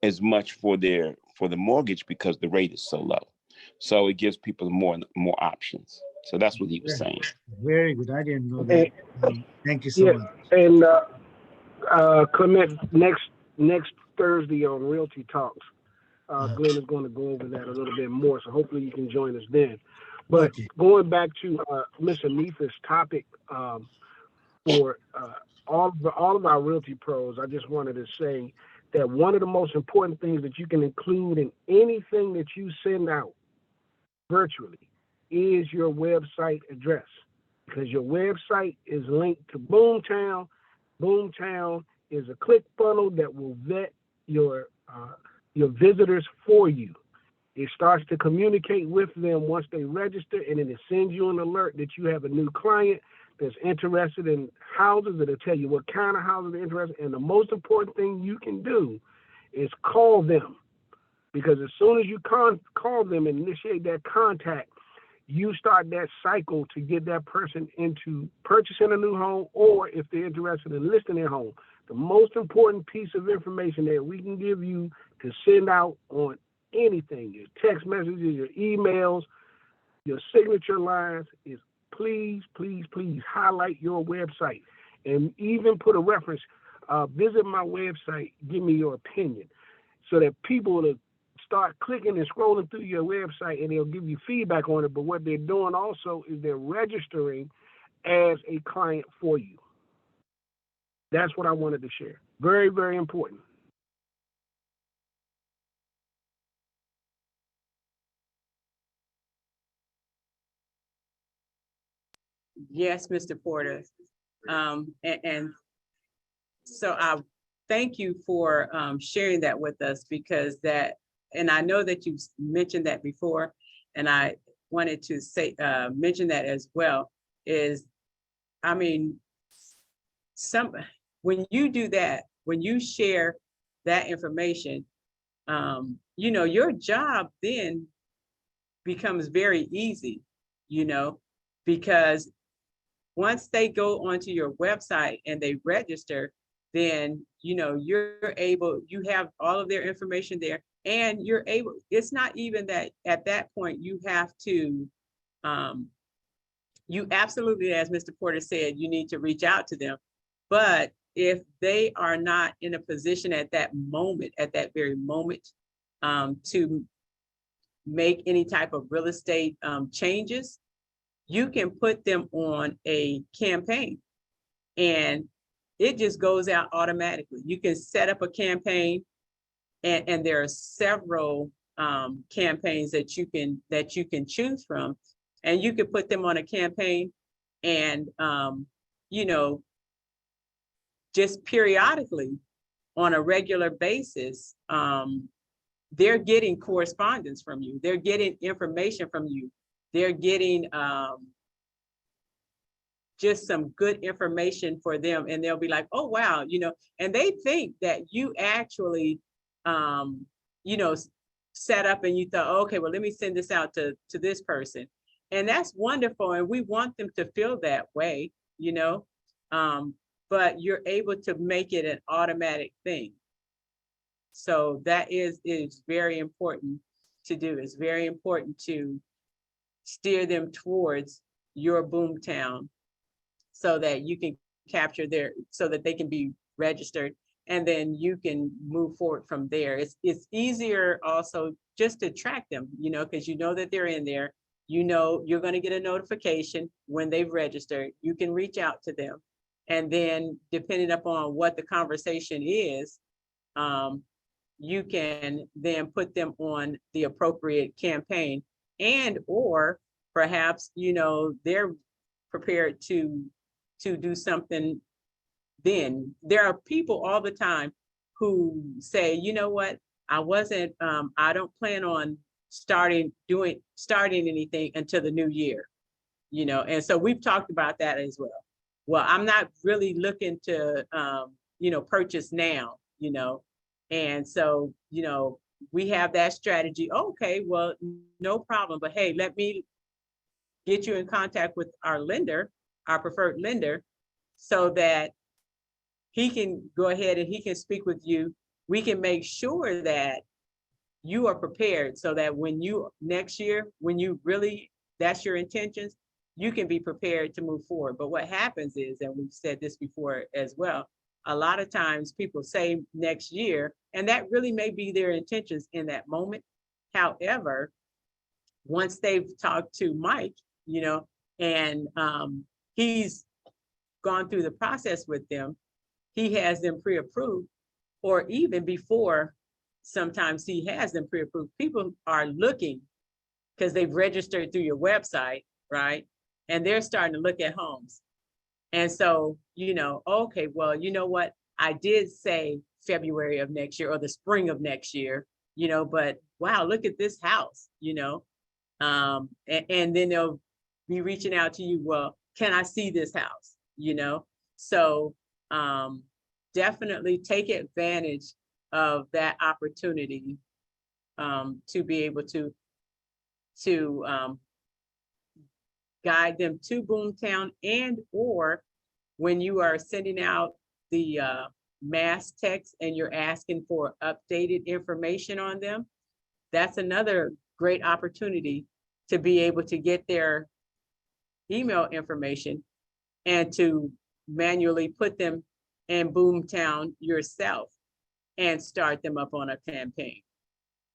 as much for the mortgage because the rate is so low. So it gives people more options. So that's what he was saying. Very good. I didn't know that. Thank you so Yeah, much. and Clement, next Thursday on Realty Talks, Glenn is going to go over that a little bit more. So hopefully you can join us then. But Okay. going back to Ms. Anita's topic, for all of our Realty pros, I just wanted to say that one of the most important things that you can include in anything that you send out virtually is your website address, because your website is linked to Boomtown. Boomtown is a click funnel that will vet your visitors for you. It starts to communicate with them once they register, and then it sends you an alert that you have a new client that's interested in houses. It'll tell you what kind of houses they're interested in. And the most important thing you can do is call them, because as soon as you call them and initiate that contact, you start that cycle to get that person into purchasing a new home, or if they're interested in listing their home. The most important piece of information that we can give you to send out on anything, your text messages, your emails, your signature lines, is please, please, please highlight your website and even put a reference. Visit my website, give me your opinion, so that people will start clicking and scrolling through your website and they'll give you feedback on it. But what they're doing also is they're registering as a client for you. That's what I wanted to share. Very, very important. Yes, Mr. Porter. And so I thank you for sharing that with us, because that, and I know that you've mentioned that before, and I wanted to say, mention that as well, is, I mean, when you do that, when you share that information, you know, your job then becomes very easy, you know, because once they go onto your website and they register, then, you know, you have all of their information there, and you're able, it's not even that at that point you have to, you absolutely, as Mr. Porter said, you need to reach out to them. But if they are not in a position at that moment, at that very moment, to make any type of real estate changes, you can put them on a campaign and it just goes out automatically. You can set up a campaign, and there are several campaigns that you can choose from, and you can put them on a campaign, and you know, just periodically on a regular basis, they're getting correspondence from you. They're getting information from you. They're getting just some good information for them. And they'll be like, oh, wow, you know, and they think that you actually, you know, set up and you thought, okay, well, let me send this out to this person. And that's wonderful. And we want them to feel that way, you know, but you're able to make it an automatic thing. So that is very important to do. It's very important to steer them towards your boom town so that you can capture so that they can be registered, and then you can move forward from there. It's easier also just to track them, you know, because you know that they're in there. You know, you're going to get a notification when they've registered. You can reach out to them. And then depending upon what the conversation is, you can then put them on the appropriate campaign, and or perhaps, you know, they're prepared to do something. Then there are people all the time who say, you know what, I don't plan on starting anything until the new year, you know. And so we've talked about that as well. Well, I'm not really looking to, you know, purchase now, you know. And so, you know, we have that strategy. Okay, well, no problem. But hey, let me get you in contact with our lender, our preferred lender, so that he can go ahead and he can speak with you. We can make sure that you are prepared, so that when you next year, when you really, that's your intentions, you can be prepared to move forward. But what happens is, and we've said this before as well, a lot of times people say next year, and that really may be their intentions in that moment. However, once they've talked to Mike, you know, and he's gone through the process with them, he has them pre-approved, or even before, sometimes he has them pre-approved. People are looking because they've registered through your website, right? And they're starting to look at homes. And so, you know, okay, well, you know what? I did say February of next year or the spring of next year, you know, but wow, look at this house, you know. And then they'll be reaching out to you, well, can I see this house, you know? So definitely take advantage of that opportunity to be able to guide them to Boomtown, and or when you are sending out the mass text and you're asking for updated information on them, that's another great opportunity to be able to get their email information and to manually put them in Boomtown yourself and start them up on a campaign.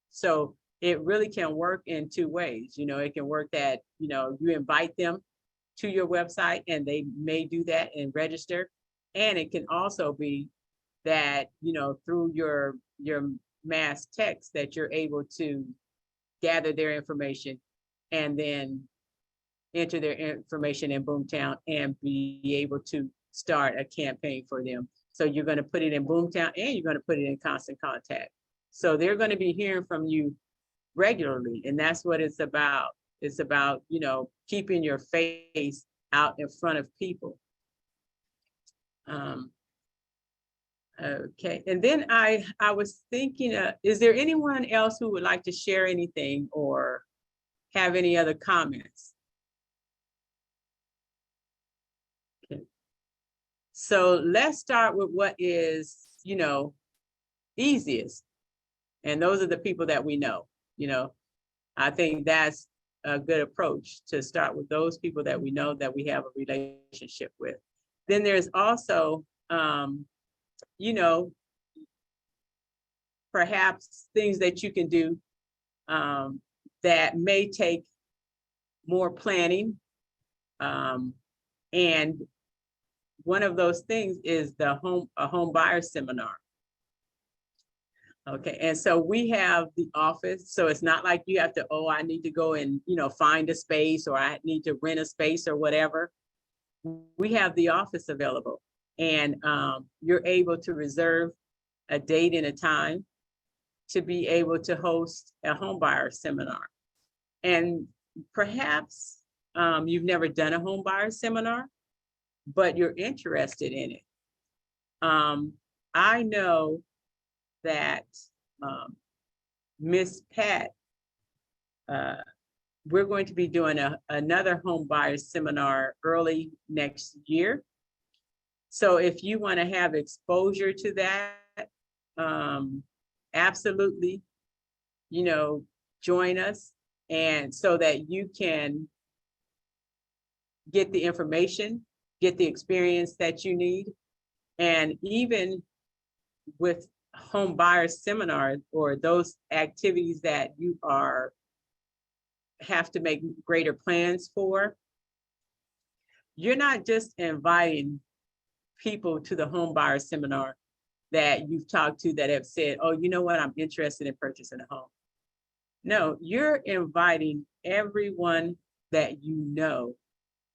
So it really can work in two ways. You know, it can work that, you know, you invite them to your website and they may do that and register. And it can also be that, you know, through your mass text that you're able to gather their information and then enter their information in Boomtown and be able to start a campaign for them. So you're going to put it in Boomtown and you're going to put it in Constant Contact. So they're going to be hearing from you regularly. And that's what it's about. It's about, you know, keeping your face out in front of people. Okay. And then I was thinking, is there anyone else who would like to share anything or have any other comments? Okay. So let's start with what is, you know, easiest. And those are the people that we know, you know. I think that's a good approach, to start with those people that we know, that we have a relationship with. Then there's also, you know, perhaps things that you can do that may take more planning. And one of those things is a home buyer seminar. Okay, and so we have the office, so it's not like you have to, oh, I need to go and, you know, find a space, or I need to rent a space or whatever. We have the office available, and you're able to reserve a date and a time to be able to host a home buyer seminar. And perhaps you've never done a home buyer seminar, but you're interested in it. I know that Miss Pat, we're going to be doing another home buyers seminar early next year. So if you want to have exposure to that, absolutely, you know, join us, and so that you can get the information, get the experience that you need. And even with home buyers seminars or those activities that you have to make greater plans for, you're not just inviting people to the home buyer seminar that you've talked to that have said, oh, you know what, I'm interested in purchasing a home. No, you're inviting everyone that you know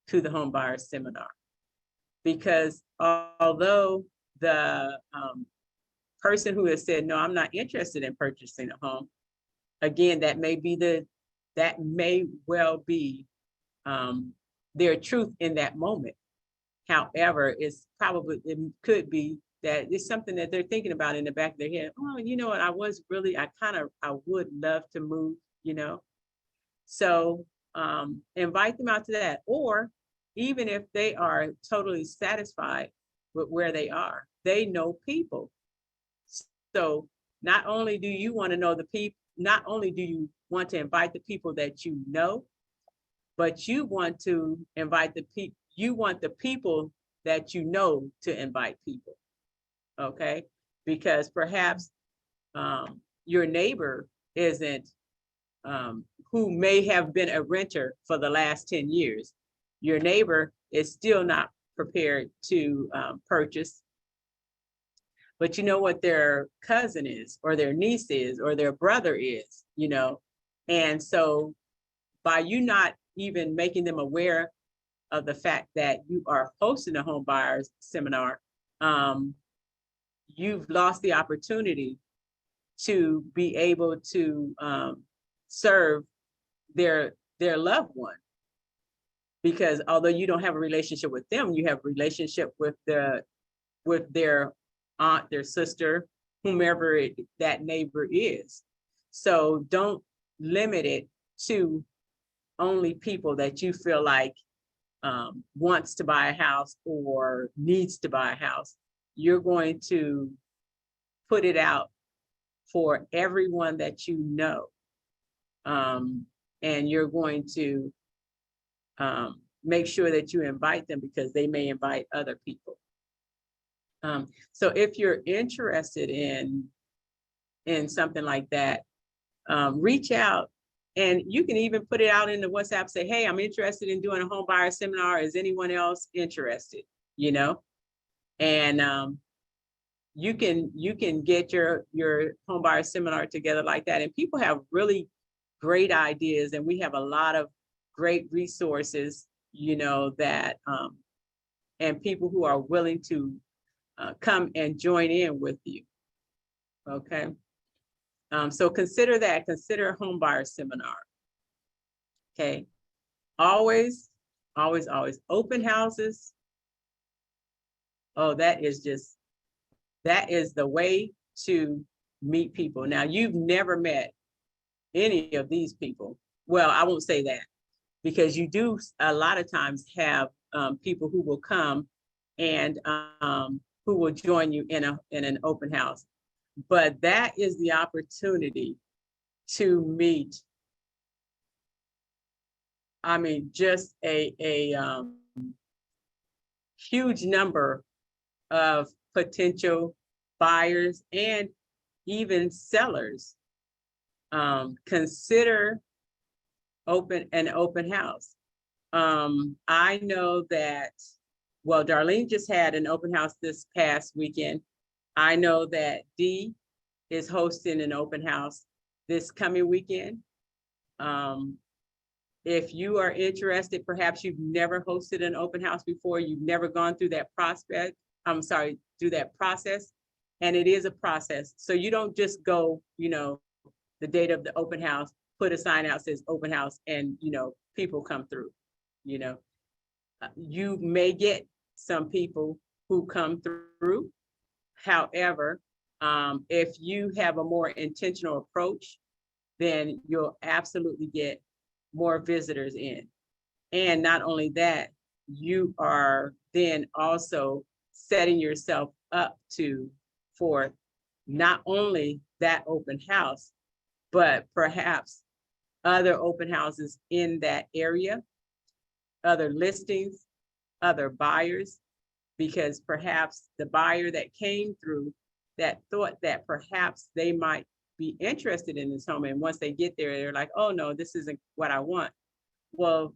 to the home buyer seminar, because although the person who has said, no, I'm not interested in purchasing a home, again, that may well be their truth in that moment. However, it could be that it's something that they're thinking about in the back of their head. Oh, you know what, I would love to move, you know. So invite them out to that. Or even if they are totally satisfied with where they are, they know people. So not only do you want to know the people, not only do you want to invite the people that you know, but you want to invite the people, you want the people that you know to invite people, okay? Because perhaps your neighbor isn't, who may have been a renter for the last 10 years, your neighbor is still not prepared to purchase, but you know what their cousin is, or their niece is, or their brother is, you know? And so by you not even making them aware of the fact that you are hosting a home buyers seminar, you've lost the opportunity to be able to serve their loved one. Because although you don't have a relationship with them, you have a relationship with their aunt, their sister, whomever that neighbor is. So don't limit it to only people that you feel like wants to buy a house or needs to buy a house. You're going to put it out for everyone that you know. And you're going to make sure that you invite them because they may invite other people. So if you're interested in something like that, reach out, and you can even put it out in the WhatsApp, say, hey, I'm interested in doing a home buyer seminar. Is anyone else interested? You know, and you can get your home buyer seminar together like that. And people have really great ideas, and we have a lot of great resources, you know, that and people who are willing to come and join in with you. Okay. So consider that, consider a home buyer seminar. Okay. Always, always, always open houses. Oh, that is the way to meet people. Now, you've never met any of these people. Well, I won't say that, because you do a lot of times have people who will come and who will join you in an open house. But that is the opportunity to meet, I mean, just a huge number of potential buyers and even sellers. Consider an open house. I know that, well, Darlene just had an open house this past weekend. I know that Dee is hosting an open house this coming weekend. If you are interested, perhaps you've never hosted an open house before, you've never gone through that through that process. And it is a process. So you don't just go, you know, the date of the open house, put a sign out says open house, and, you know, people come through. You know, you may get some people who come through. However, if you have a more intentional approach, then you'll absolutely get more visitors in. And not only that, you are then also setting yourself up for not only that open house, but perhaps other open houses in that area, other listings, other buyers, because perhaps the buyer that came through that thought that perhaps they might be interested in this home, and once they get there, they're like, oh no, this isn't what I want. Well,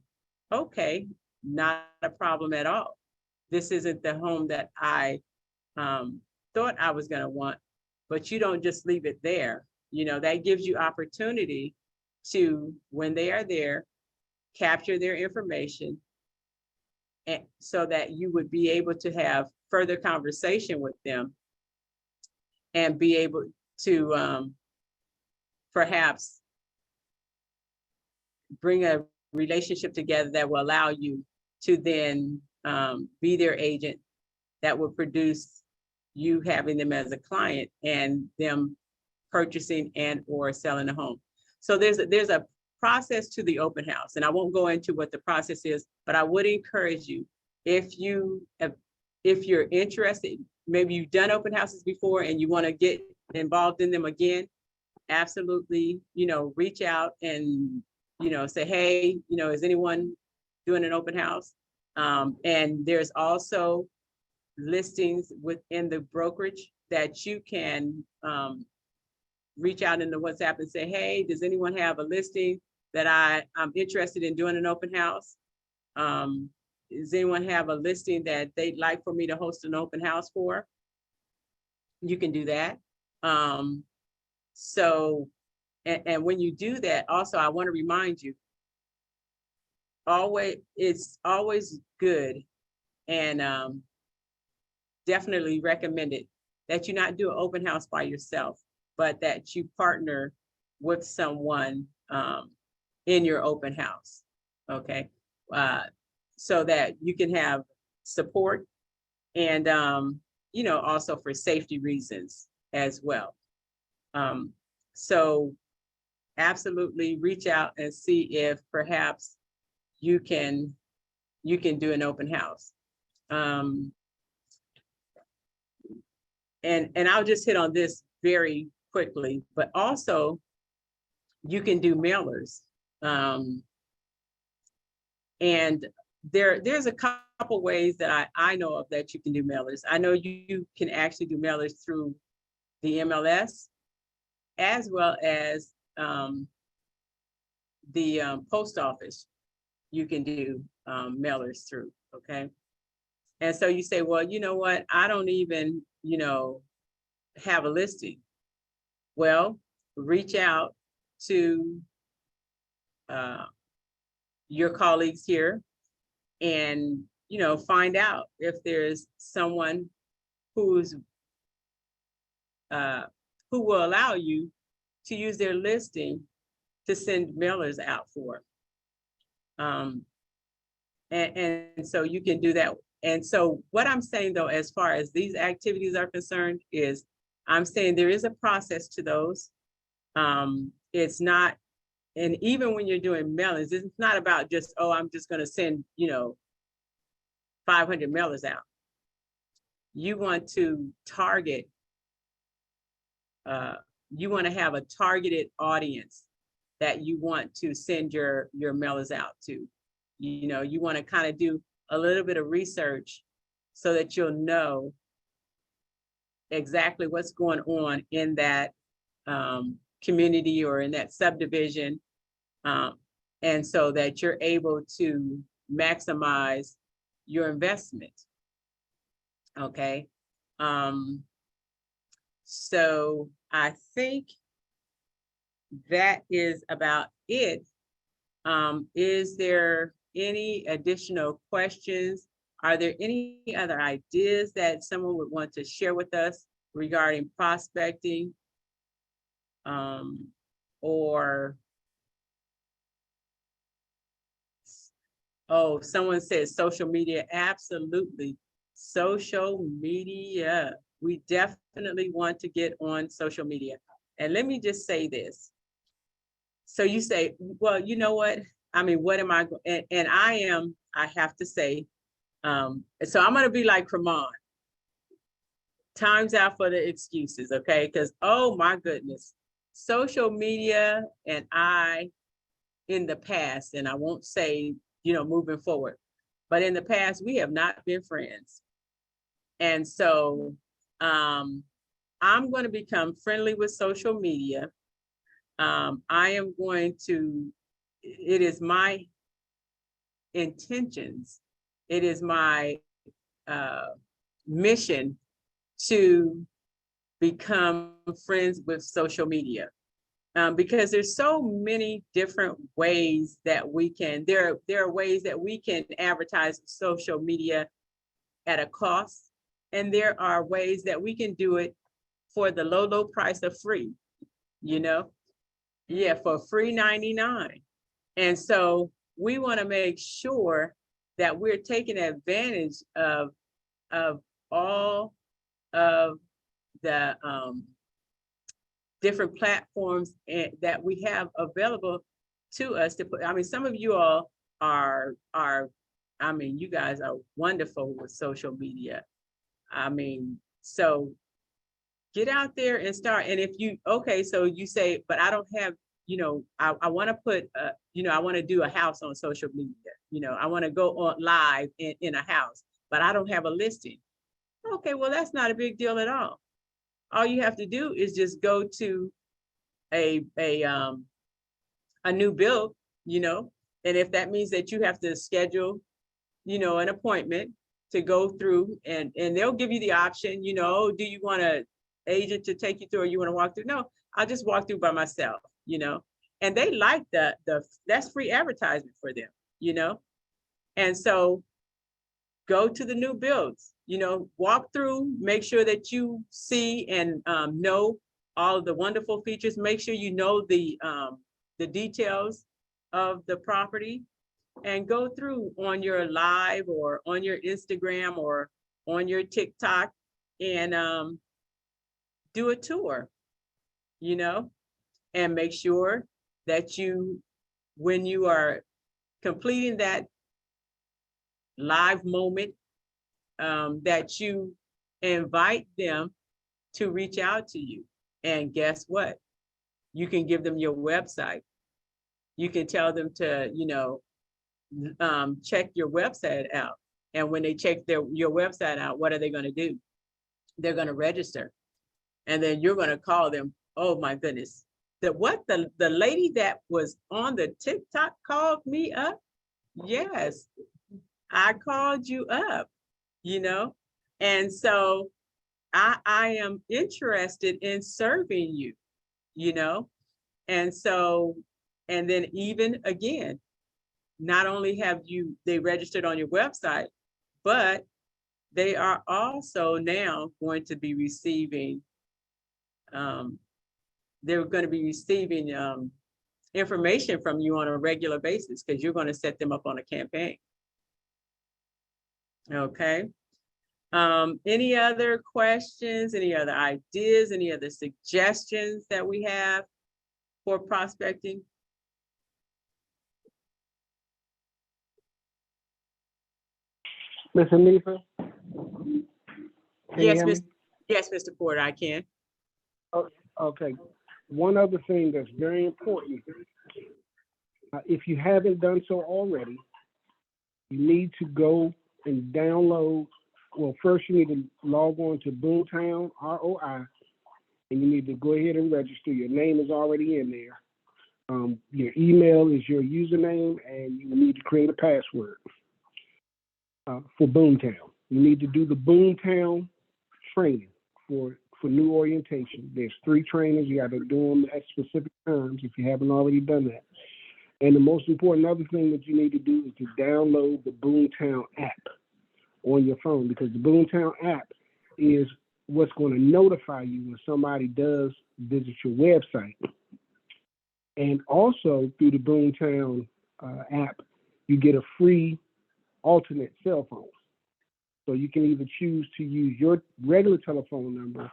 okay, not a problem at all. This isn't the home that I thought I was going to want. But you don't just leave it there. You know, that gives you opportunity to, when they are there, capture their information, and so that you would be able to have further conversation with them and be able to perhaps bring a relationship together that will allow you to then be their agent, that will produce you having them as a client and them purchasing and or selling a home. So there's a process to the open house, and I won't go into what the process is, but I would encourage you, if you're interested, maybe you've done open houses before and you want to get involved in them again, absolutely, you know, reach out and, you know, say, hey, you know, is anyone doing an open house? And there's also listings within the brokerage that you can reach out in the WhatsApp and say, hey, does anyone have a listing that I'm interested in doing an open house? Does anyone have a listing that they'd like for me to host an open house for? You can do that. So, and when you do that, also, I want to remind you, it's always good and definitely recommended that you not do an open house by yourself, but that you partner with someone in your open house, okay? So that you can have support and, you know, also for safety reasons as well. So absolutely reach out and see if perhaps you can do an open house. And I'll just hit on this very quickly, but also you can do mailers. And there's a couple ways that I know of that you can do mailers. I know you can actually do mailers through the MLS, as well as the post office. You can do mailers through, okay? And so you say, well, you know what? I don't even, have a listing. Well, reach out to your colleagues here and, find out if there's someone who's who will allow you to use their listing to send mailers out for. And so you can do that. And so what I'm saying though, as far as these activities are concerned, is I'm saying there is a process to those. It's not, and even when you're doing mailings, it's not about just, oh, I'm just going to send, 500 mailers out. You want to target, you want to have a targeted audience that you want to send your mailers out to. You want to kind of do a little bit of research so that you'll know exactly what's going on in that community or in that subdivision. And so that you're able to maximize your investment. Okay. So I think that is about it. Is there any additional questions? Are there any other ideas that someone would want to share with us regarding prospecting? Or, oh, someone said social media. Absolutely. Social media. We definitely want to get on social media. And let me just say this. So you say, well, you know what? I mean, what am I, and I have to say, so I'm going to be like Cremon. Time's out for the excuses, okay? Because, oh my goodness, social media and I, in the past, and I won't say, moving forward, but in the past, we have not been friends. And so I'm going to become friendly with social media. I am going to, it is my intentions, it is my mission to become friends with social media, because there's so many different ways that we can, there are ways that we can advertise social media at a cost, and there are ways that we can do it for the low price of free, yeah, for free 99. And so we want to make sure that we're taking advantage of all of the different platforms that we have available to us to put. I mean, some of you all are, I mean, you guys are wonderful with social media. I mean, so get out there and start. And if you, okay, so you say, but I don't have, I want to put, I want to do a house on social media. I want to go on live in a house, but I don't have a listing. Okay, well, that's not a big deal at all. All you have to do is just go to a new build, and if that means that you have to schedule, an appointment to go through, and they'll give you the option, do you want an agent to take you through, or you want to walk through? No, I'll just walk through by myself, and they like that's free advertisement for them, and so go to the new builds, walk through, make sure that you see and know all of the wonderful features. Make sure you know the details of the property, and go through on your live or on your Instagram or on your TikTok and do a tour, and make sure that when you are completing that live moment, that you invite them to reach out to you. And guess what? You can give them your website. You can tell them to, check your website out. And when they check your website out, what are they going to do? They're going to register. And then you're going to call them. Oh my goodness. The lady that was on the TikTok called me up? Yes, I called you up, And so I am interested in serving you, And so, and then even again, not only have they registered on your website, but they are also now going to be receiving, they're going to be receiving information from you on a regular basis, because you're going to set them up on a campaign. Okay. Any other questions, any other ideas, any other suggestions that we have for prospecting? Ms. Anifa? Yes, Mr. Porter, I can. Okay. One other thing that's very important, if you haven't done so already, you need to go and download. Well, first you need to log on to Boomtown, ROI, and you need to go ahead and register. Your name is already in there. Your email is your username, and you need to create a password for Boomtown. You need to do the Boomtown training for new orientation. There's 3 trainings. You got to do them at specific times if you haven't already done that. And the most important other thing that you need to do is to download the Boomtown app on your phone, because the Boomtown app is what's going to notify you when somebody does visit your website. And also through the Boomtown app, you get a free alternate cell phone. So you can either choose to use your regular telephone number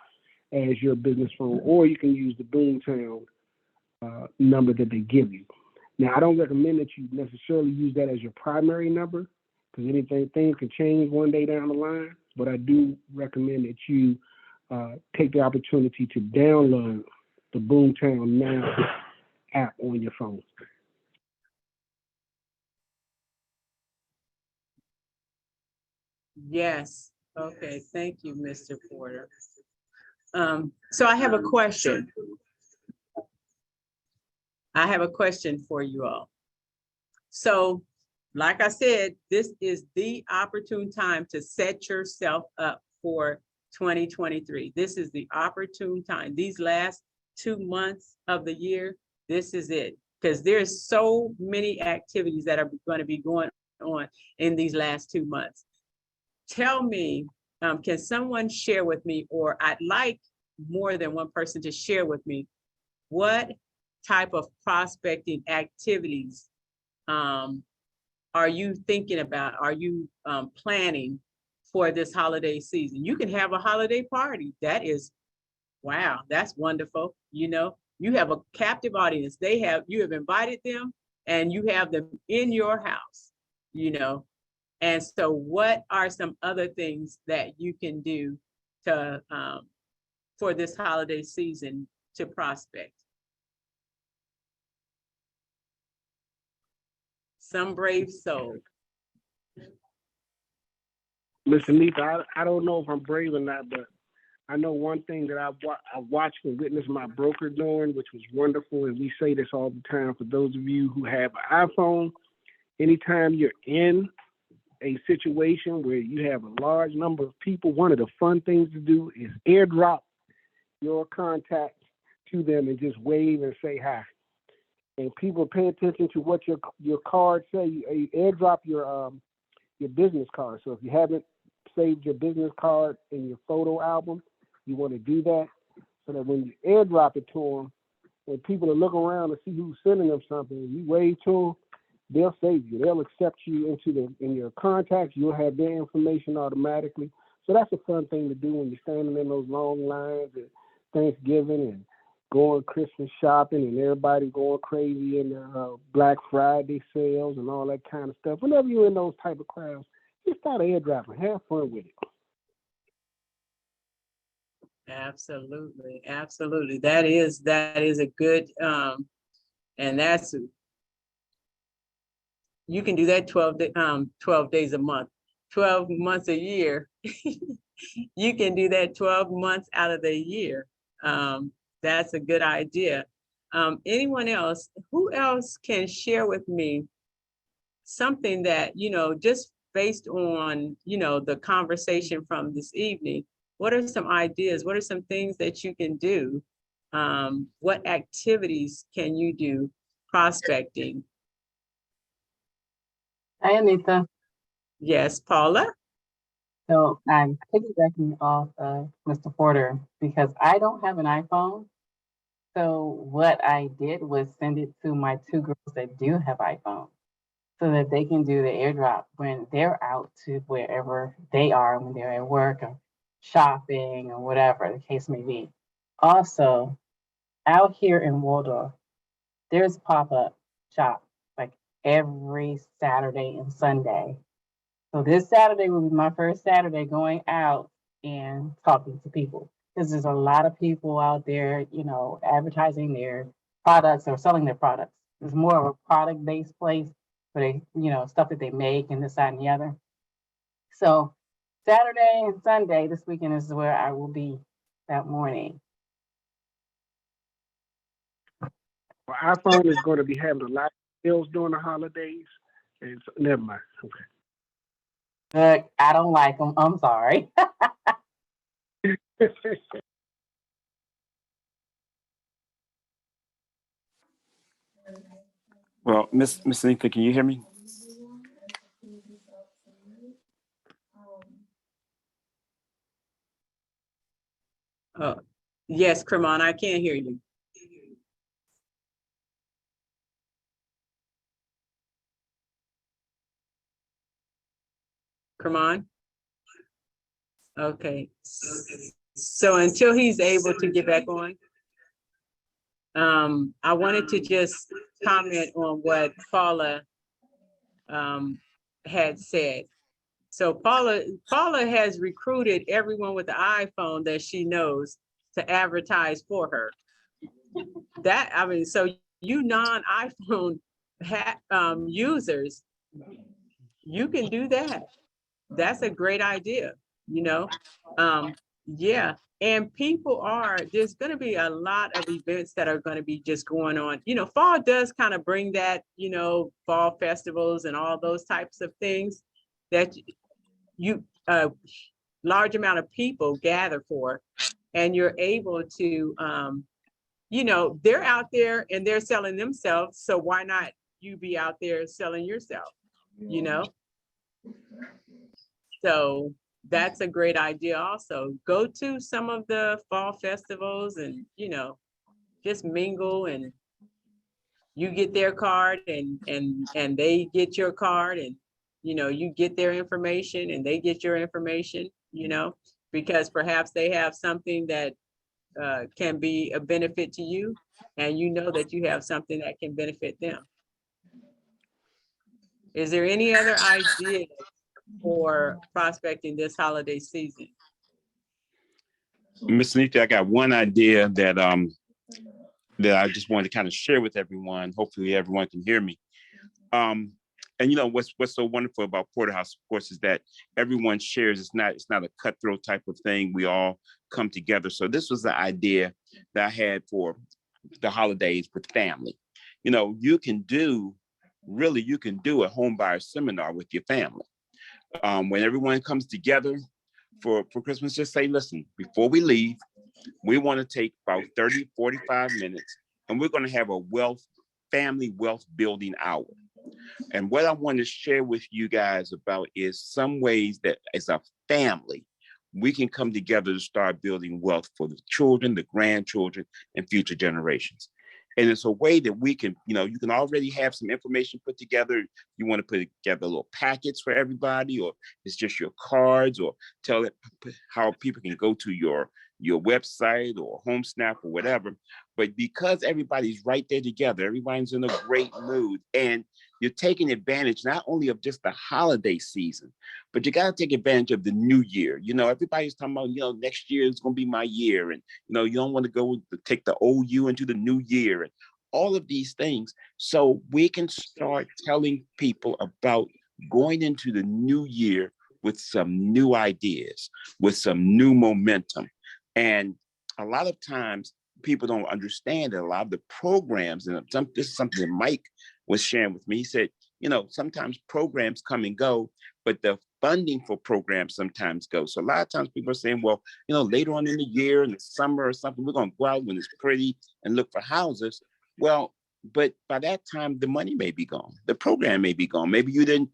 as your business phone, or you can use the Boomtown number that they give you. Now, I don't recommend that you necessarily use that as your primary number, because things can change one day down the line, but I do recommend that you take the opportunity to download the Boomtown Now app on your phone. Yes. Okay. Thank you, Mr. Porter. So I have a question. I have a question for you all. So, like I said, this is the opportune time to set yourself up for 2023. This is the opportune time. These last 2 months of the year, this is it. Because there's so many activities that are going to be going on in these last 2 months. Tell me, can someone share with me, or I'd like more than one person to share with me, what type of prospecting activities are you thinking about? Are you planning for this holiday season? You can have a holiday party. That is, wow, that's wonderful. You have a captive audience. You have invited them, and you have them in your house, And so what are some other things that you can do to for this holiday season to prospect? Some brave soul. Listen, Nita, I don't know if I'm brave or not, but I know one thing that I watched and witnessed my broker doing, which was wonderful, and we say this all the time for those of you who have an iPhone. Anytime you're in a situation where you have a large number of people, one of the fun things to do is airdrop your contact to them and just wave and say hi. And people pay attention to what your cards say. You airdrop your business card. So if you haven't saved your business card in your photo album, you want to do that, so that when you airdrop it to them, when people are looking around to see who's sending them something, you wave to them, they'll save you. They'll accept you in your contacts. You'll have their information automatically. So that's a fun thing to do when you're standing in those long lines at Thanksgiving and going Christmas shopping and everybody going crazy in the Black Friday sales and all that kind of stuff. Whenever you're in those type of crowds, just start airdropping. Have fun with it. Absolutely, absolutely. That is a good and that's you can do that 12 days a month, 12 months a year. You can do that 12 months out of the year. That's a good idea. Anyone else, who else can share with me something that, just based on, the conversation from this evening, what are some ideas? What are some things that you can do? What activities can you do prospecting? Hi, Anita. Yes, Paula? So I'm piggybacking off of Mr. Porter because I don't have an iPhone. So what I did was send it to my two girls that do have iPhones so that they can do the airdrop when they're out to wherever they are, when they're at work or shopping or whatever the case may be. Also, out here in Waldorf, there's pop-up shop like every Saturday and Sunday. So this Saturday will be my first Saturday going out and talking to people because there's a lot of people out there, advertising their products or selling their products. It's more of a product-based place where they, stuff that they make and this, that, and the other. So Saturday and Sunday this weekend is where I will be that morning. Well, iPhone is going to be having a lot of sales during the holidays. And so, never mind. Okay. Look, I don't like them. I'm sorry. Well, Miss Anita, can you hear me? Yes, Cremon, I can't hear you. Cremon? Okay. So until he's able to get back on, I wanted to just comment on what Paula had said. So Paula has recruited everyone with the iPhone that she knows to advertise for her. So you non-iPhone users, you can do that. That's a great idea, yeah. And there's going to be a lot of events that are going to be just going on. Fall does kind of bring that, fall festivals and all those types of things that large amount of people gather for, and you're able to, they're out there and they're selling themselves. So why not you be out there selling yourself, So that's a great idea also. Go to some of the fall festivals and, just mingle, and you get their card and they get your card, and, you get their information and they get your information, because perhaps they have something that can be a benefit to you, and that you have something that can benefit them. Is there any other idea for prospecting this holiday season? Miss Anita, I got one idea that that I just wanted to kind of share with everyone. Hopefully everyone can hear me. And what's so wonderful about Porterhouse, of course, is that everyone shares. It's not a cutthroat type of thing. We all come together. So this was the idea that I had for the holidays with family. You can do a home buyer seminar with your family. When everyone comes together for Christmas, just say, listen, before we leave, we want to take about 30, 45 minutes, and we're going to have a family wealth building hour. And what I want to share with you guys about is some ways that as a family, we can come together to start building wealth for the children, the grandchildren, and future generations. And it's a way that we can, you can already have some information put together. You want to put together little packets for everybody, or it's just your cards, or tell it how people can go to your your website or home snap or whatever. But because everybody's right there together, everybody's in a great mood, and you're taking advantage not only of just the holiday season, but you got to take advantage of the new year. You know, everybody's talking about, you know, next year is going to be my year. And, you know, you don't want to go to take the old you into the new year and all of these things. So we can start telling people about going into the new year with some new ideas, with some new momentum. And a lot of times people don't understand that a lot of the programs, and this is something that Mike was sharing with me. He said, you know, sometimes programs come and go, but the funding for programs sometimes go. So a lot of times people are saying, well, you know, later on in the year, in the summer or something, we're going to go out when it's pretty and look for houses. Well, but by that time, the money may be gone. The program may be gone. Maybe you didn't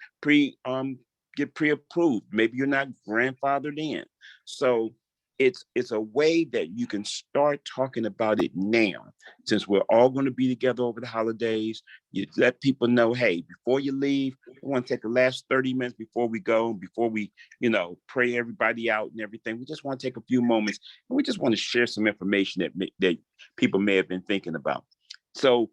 get pre-approved. Maybe you're not grandfathered in. So it's a way that you can start talking about it now, since we're all going to be together over the holidays. You let people know, hey, before you leave, we want to take the last 30 minutes before we go, before we, you know, pray everybody out and everything. We just want to take a few moments, and we just want to share some information that people may have been thinking about. So,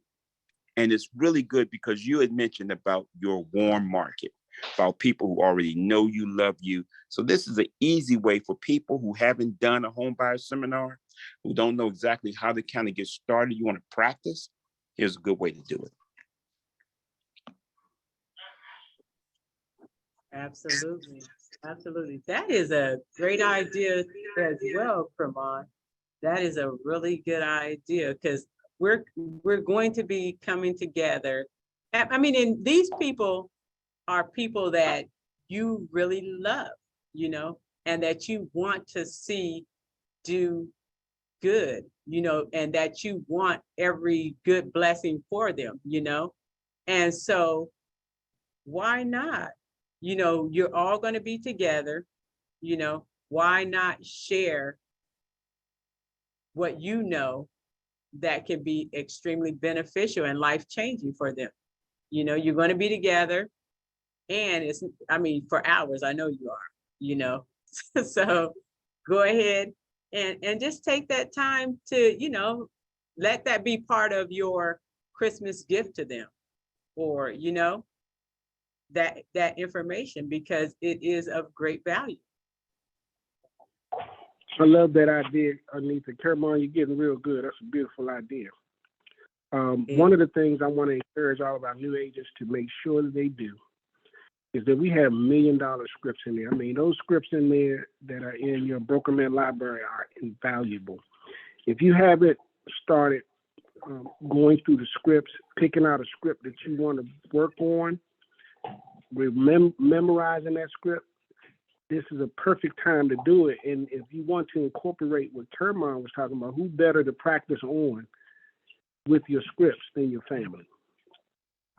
and it's really good because you had mentioned about your warm market, about people who already know you, love you. So this is an easy way for people who haven't done a home buyer seminar, who don't know exactly how to kind of get started. You want to practice? Here's a good way to do it. Absolutely. Absolutely. That is a great idea as well, Pramon. That is a really good idea, because we're going to be coming together. I mean, and these people are people that you really love, you know, and that you want to see do good, you know, and that you want every good blessing for them, you know. And so why not? You know, you're all going to be together, you know, why not share what you know that can be extremely beneficial and life-changing for them? You know, you're going to be together, and it's, I mean, for hours, I know you are, you know. So go ahead and just take that time to, you know, let that be part of your Christmas gift to them, or, you know, that information, because it is of great value. I love that idea, Anita. Caramon, you're getting real good. That's a beautiful idea. One of the things I want to encourage all of our new agents to make sure that they do is that we have $1 million scripts in there. I mean, those scripts in there that are in your Broker Man library are invaluable. If you haven't started going through the scripts, picking out a script that you want to work on, memorizing that script, this is a perfect time to do it. And if you want to incorporate what Termon was talking about, who better to practice on with your scripts than your family?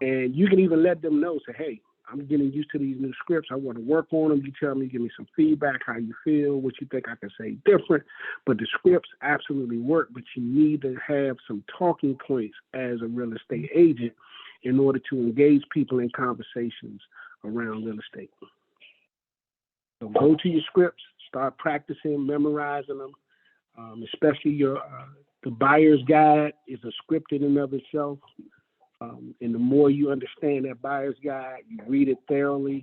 And you can even let them know, say, hey, I'm getting used to these new scripts. I want to work on them. You tell me, give me some feedback, how you feel, what you think I can say different. But the scripts absolutely work, but you need to have some talking points as a real estate agent in order to engage people in conversations around real estate. So go to your scripts, start practicing, memorizing them, especially your the buyer's guide is a script in and of itself. And the more you understand that buyer's guide, you read it thoroughly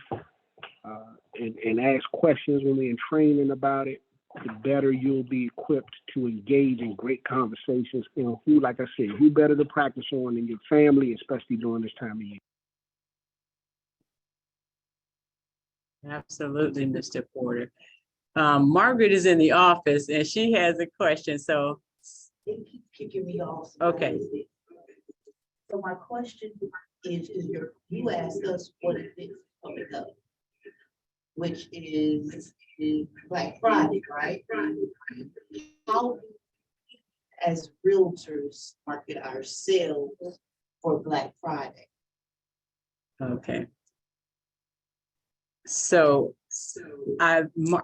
and ask questions when we're in training about it, the better you'll be equipped to engage in great conversations. You know, who, like I said, who better to practice on than your family, especially during this time of year. Absolutely, Mr. Porter. Margaret is in the office and she has a question. So It keeps kicking me off. Okay. So my question is you asked us what it is coming up, which is Black Friday, right? How do we, as realtors, market ourselves for Black Friday? okay. So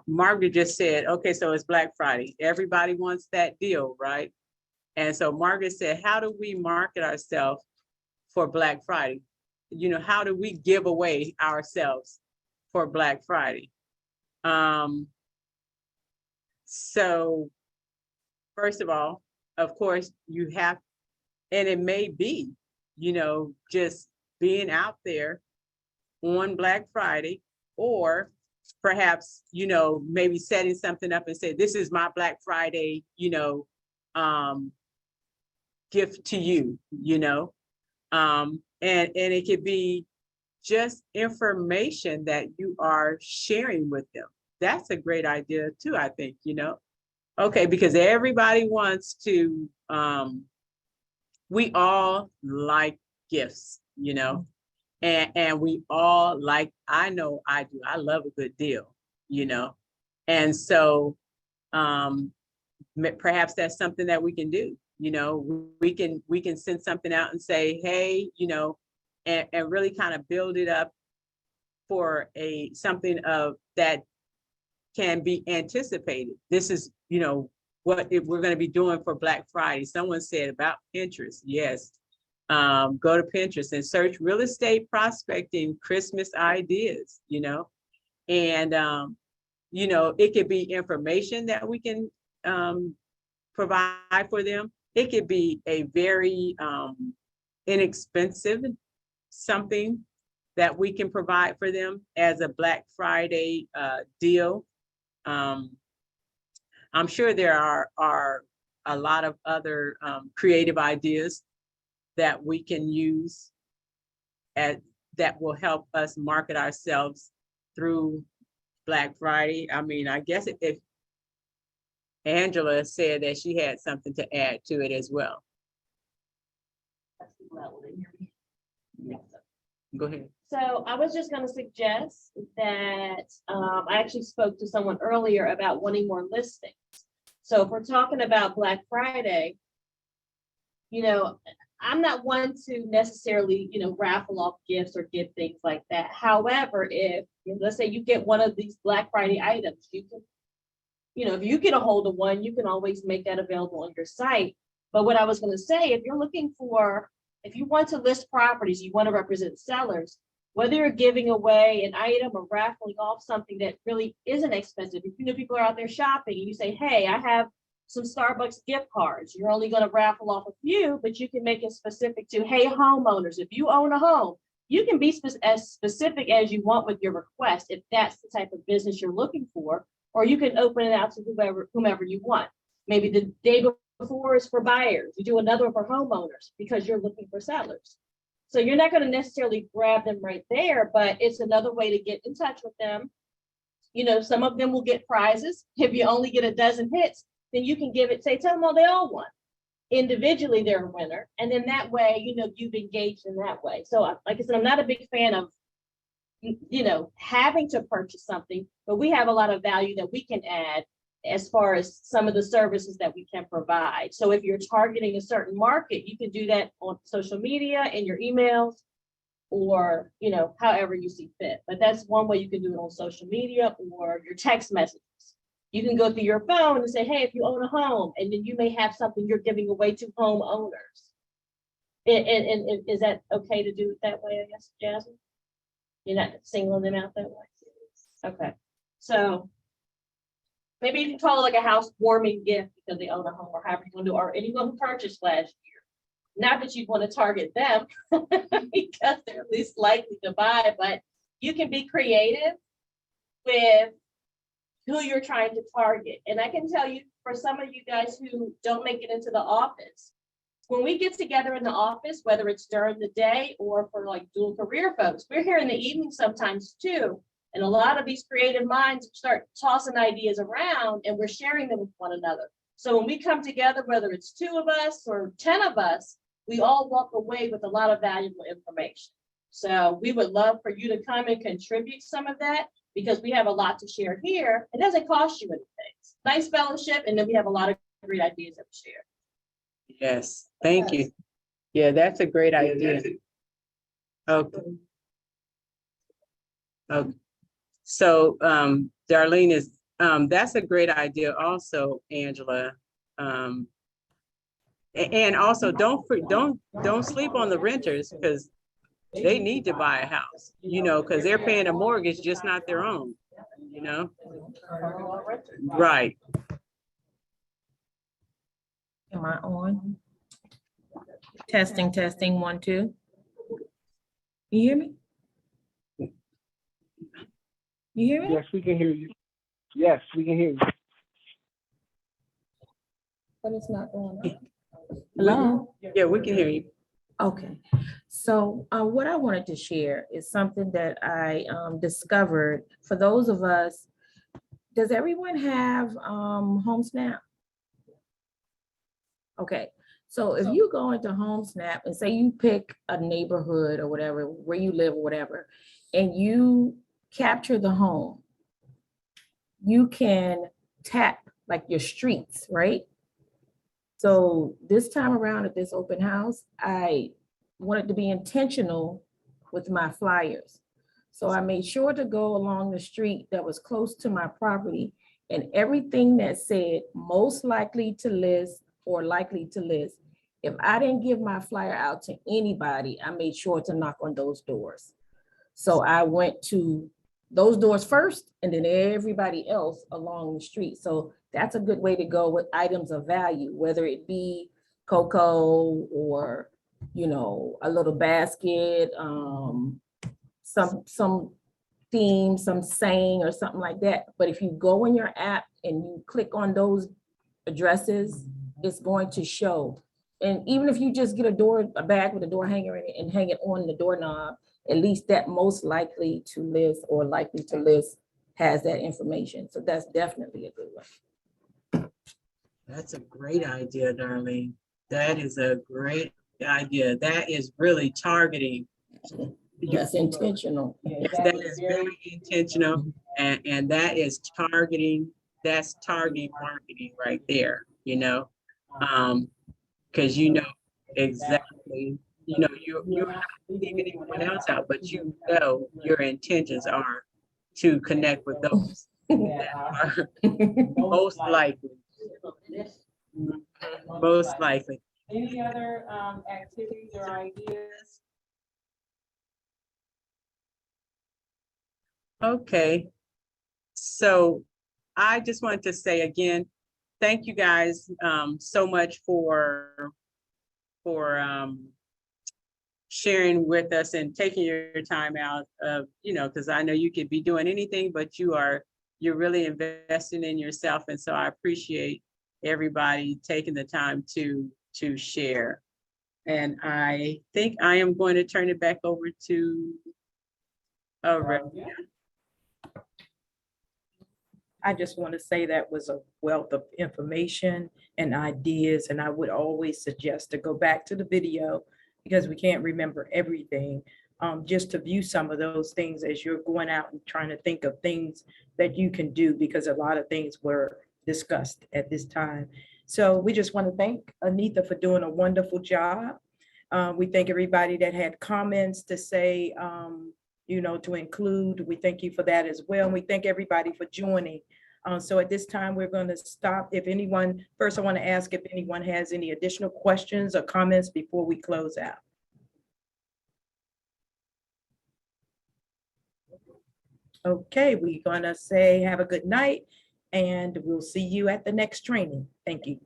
Margaret just said, okay, so it's Black Friday. Everybody wants that deal, right? And so Margaret said, how do we market ourselves for Black Friday? You know, how do we give away ourselves for Black Friday? So first of all, of course, you have, and it may be, just being out there on Black Friday, or perhaps, maybe setting something up and say, this is my Black Friday, gift to you, and it could be just information that you are sharing with them. That's a great idea too, I think, Okay, because everybody wants to, we all like gifts, and we all like, I know I do, I love a good deal, and so perhaps that's something that we can do, we can send something out and say, hey, and really kind of build it up for something of that can be anticipated. This is, what we're going to be doing for Black Friday. Someone said about Pinterest. Yes. Go to Pinterest and search real estate prospecting Christmas ideas, and, it could be information that we can provide for them. It could be a very inexpensive something that we can provide for them as a Black Friday deal. I'm sure there are a lot of other creative ideas that we can use that will help us market ourselves through Black Friday. I mean, I guess if Angela said that she had something to add to it as well. Go ahead. So I was just going to suggest that I actually spoke to someone earlier about wanting more listings. So if we're talking about Black Friday, I'm not one to necessarily, raffle off gifts or give things like that. However, if let's say you get one of these Black Friday items, you can, if you get a hold of one, you can always make that available on your site. But what I was going to say, if you want to list properties, you want to represent sellers, whether you're giving away an item or raffling off something that really isn't expensive. If people are out there shopping and you say, hey, I have some Starbucks gift cards, you're only going to raffle off a few, but you can make it specific to, hey, homeowners, if you own a home, you can be as specific as you want with your request, if that's the type of business you're looking for, or you can open it out to whomever you want. Maybe the day before is for buyers. You do another one for homeowners because you're looking for sellers. So you're not going to necessarily grab them right there, but it's another way to get in touch with them. Some of them will get prizes. If you only get a dozen hits, then you can tell them, oh, they all won. Individually, they're a winner. And then that way, you've engaged in that way. So like I said, I'm not a big fan of, having to purchase something, but we have a lot of value that we can add as far as some of the services that we can provide. So if you're targeting a certain market, you can do that on social media, in your emails, or, however you see fit. But that's one way you can do it on social media or your text messages. You can go through your phone and say, hey, if you own a home, and then you may have something you're giving away to homeowners. And is that okay to do it that way, I guess, Jasmine? You're not singling them out that way? Okay. So maybe you can call it like a housewarming gift because they own a home, or however you want to do, or anyone who purchased last year. Not that you want to target them because they're least likely to buy, but you can be creative with who you're trying to target. And I can tell you, for some of you guys who don't make it into the office, when we get together in the office, whether it's during the day or for like dual career folks, we're here in the evening sometimes too. And a lot of these creative minds start tossing ideas around and we're sharing them with one another. So when we come together, whether it's 2 of us or 10 of us, we all walk away with a lot of valuable information. So we would love for you to come and contribute some of that because we have a lot to share here. It doesn't cost you anything. It's nice fellowship, and then we have a lot of great ideas that we share. Yes, thank you. Yeah, that's a great idea. Okay. Okay. So, Darlene is, that's a great idea also, Angela. And also don't sleep on the renters, because they need to buy a house, because they're paying a mortgage, just not their own, Right. Am I on? Testing, testing, 1, 2. You hear me? You hear me? Yes, we can hear you. Yes, we can hear you. But it's not going on. Hello? Yeah, we can hear you. Okay, so what I wanted to share is something that I discovered. For those of us, does everyone have HomeSnap? Okay, so if you go into HomeSnap and say you pick a neighborhood or whatever, where you live or whatever, and you capture the home, you can tap like your streets, right? So this time around at this open house, I wanted to be intentional with my flyers. So I made sure to go along the street that was close to my property, and everything that said most likely to list or likely to list. If I didn't give my flyer out to anybody, I made sure to knock on those doors. So I went to those doors first and then everybody else along the street. So that's a good way to go with items of value, whether it be cocoa or, you know, a little basket, some theme, some saying or something like that. But if you go in your app and you click on those addresses, it's going to show. And even if you just get a bag with a door hanger in it and hang it on the doorknob, at least that most likely to list or likely to list has that information. So that's definitely a good one. That's a great idea, Darlene. That is a great idea. That is really targeting. That's intentional. Yes, that is very intentional, and that is targeting, that's targeting marketing right there, you know? Because you know exactly, you know, you're not leaving anyone else out, but you know your intentions are to connect with those that are most likely. Most likely. Any other activities or ideas? Okay, so I just wanted to say again, thank you guys so much for sharing with us and taking your time out of, you know, because I know you could be doing anything, but you're really investing in yourself. And so I appreciate everybody taking the time to share. And I think I am going to turn it back over to Realty. I just want to say that was a wealth of information and ideas, and I would always suggest to go back to the video because we can't remember everything. Just to view some of those things as you're going out and trying to think of things that you can do, because a lot of things were discussed at this time. So we just want to thank Anita for doing a wonderful job. We thank everybody that had comments to say, you know, to include. We thank you for that as well. And we thank everybody for joining. So at this time, we're going to stop. If anyone, first I want to ask if anyone has any additional questions or comments before we close out. Okay, we're going to say have a good night and we'll see you at the next training. Thank you.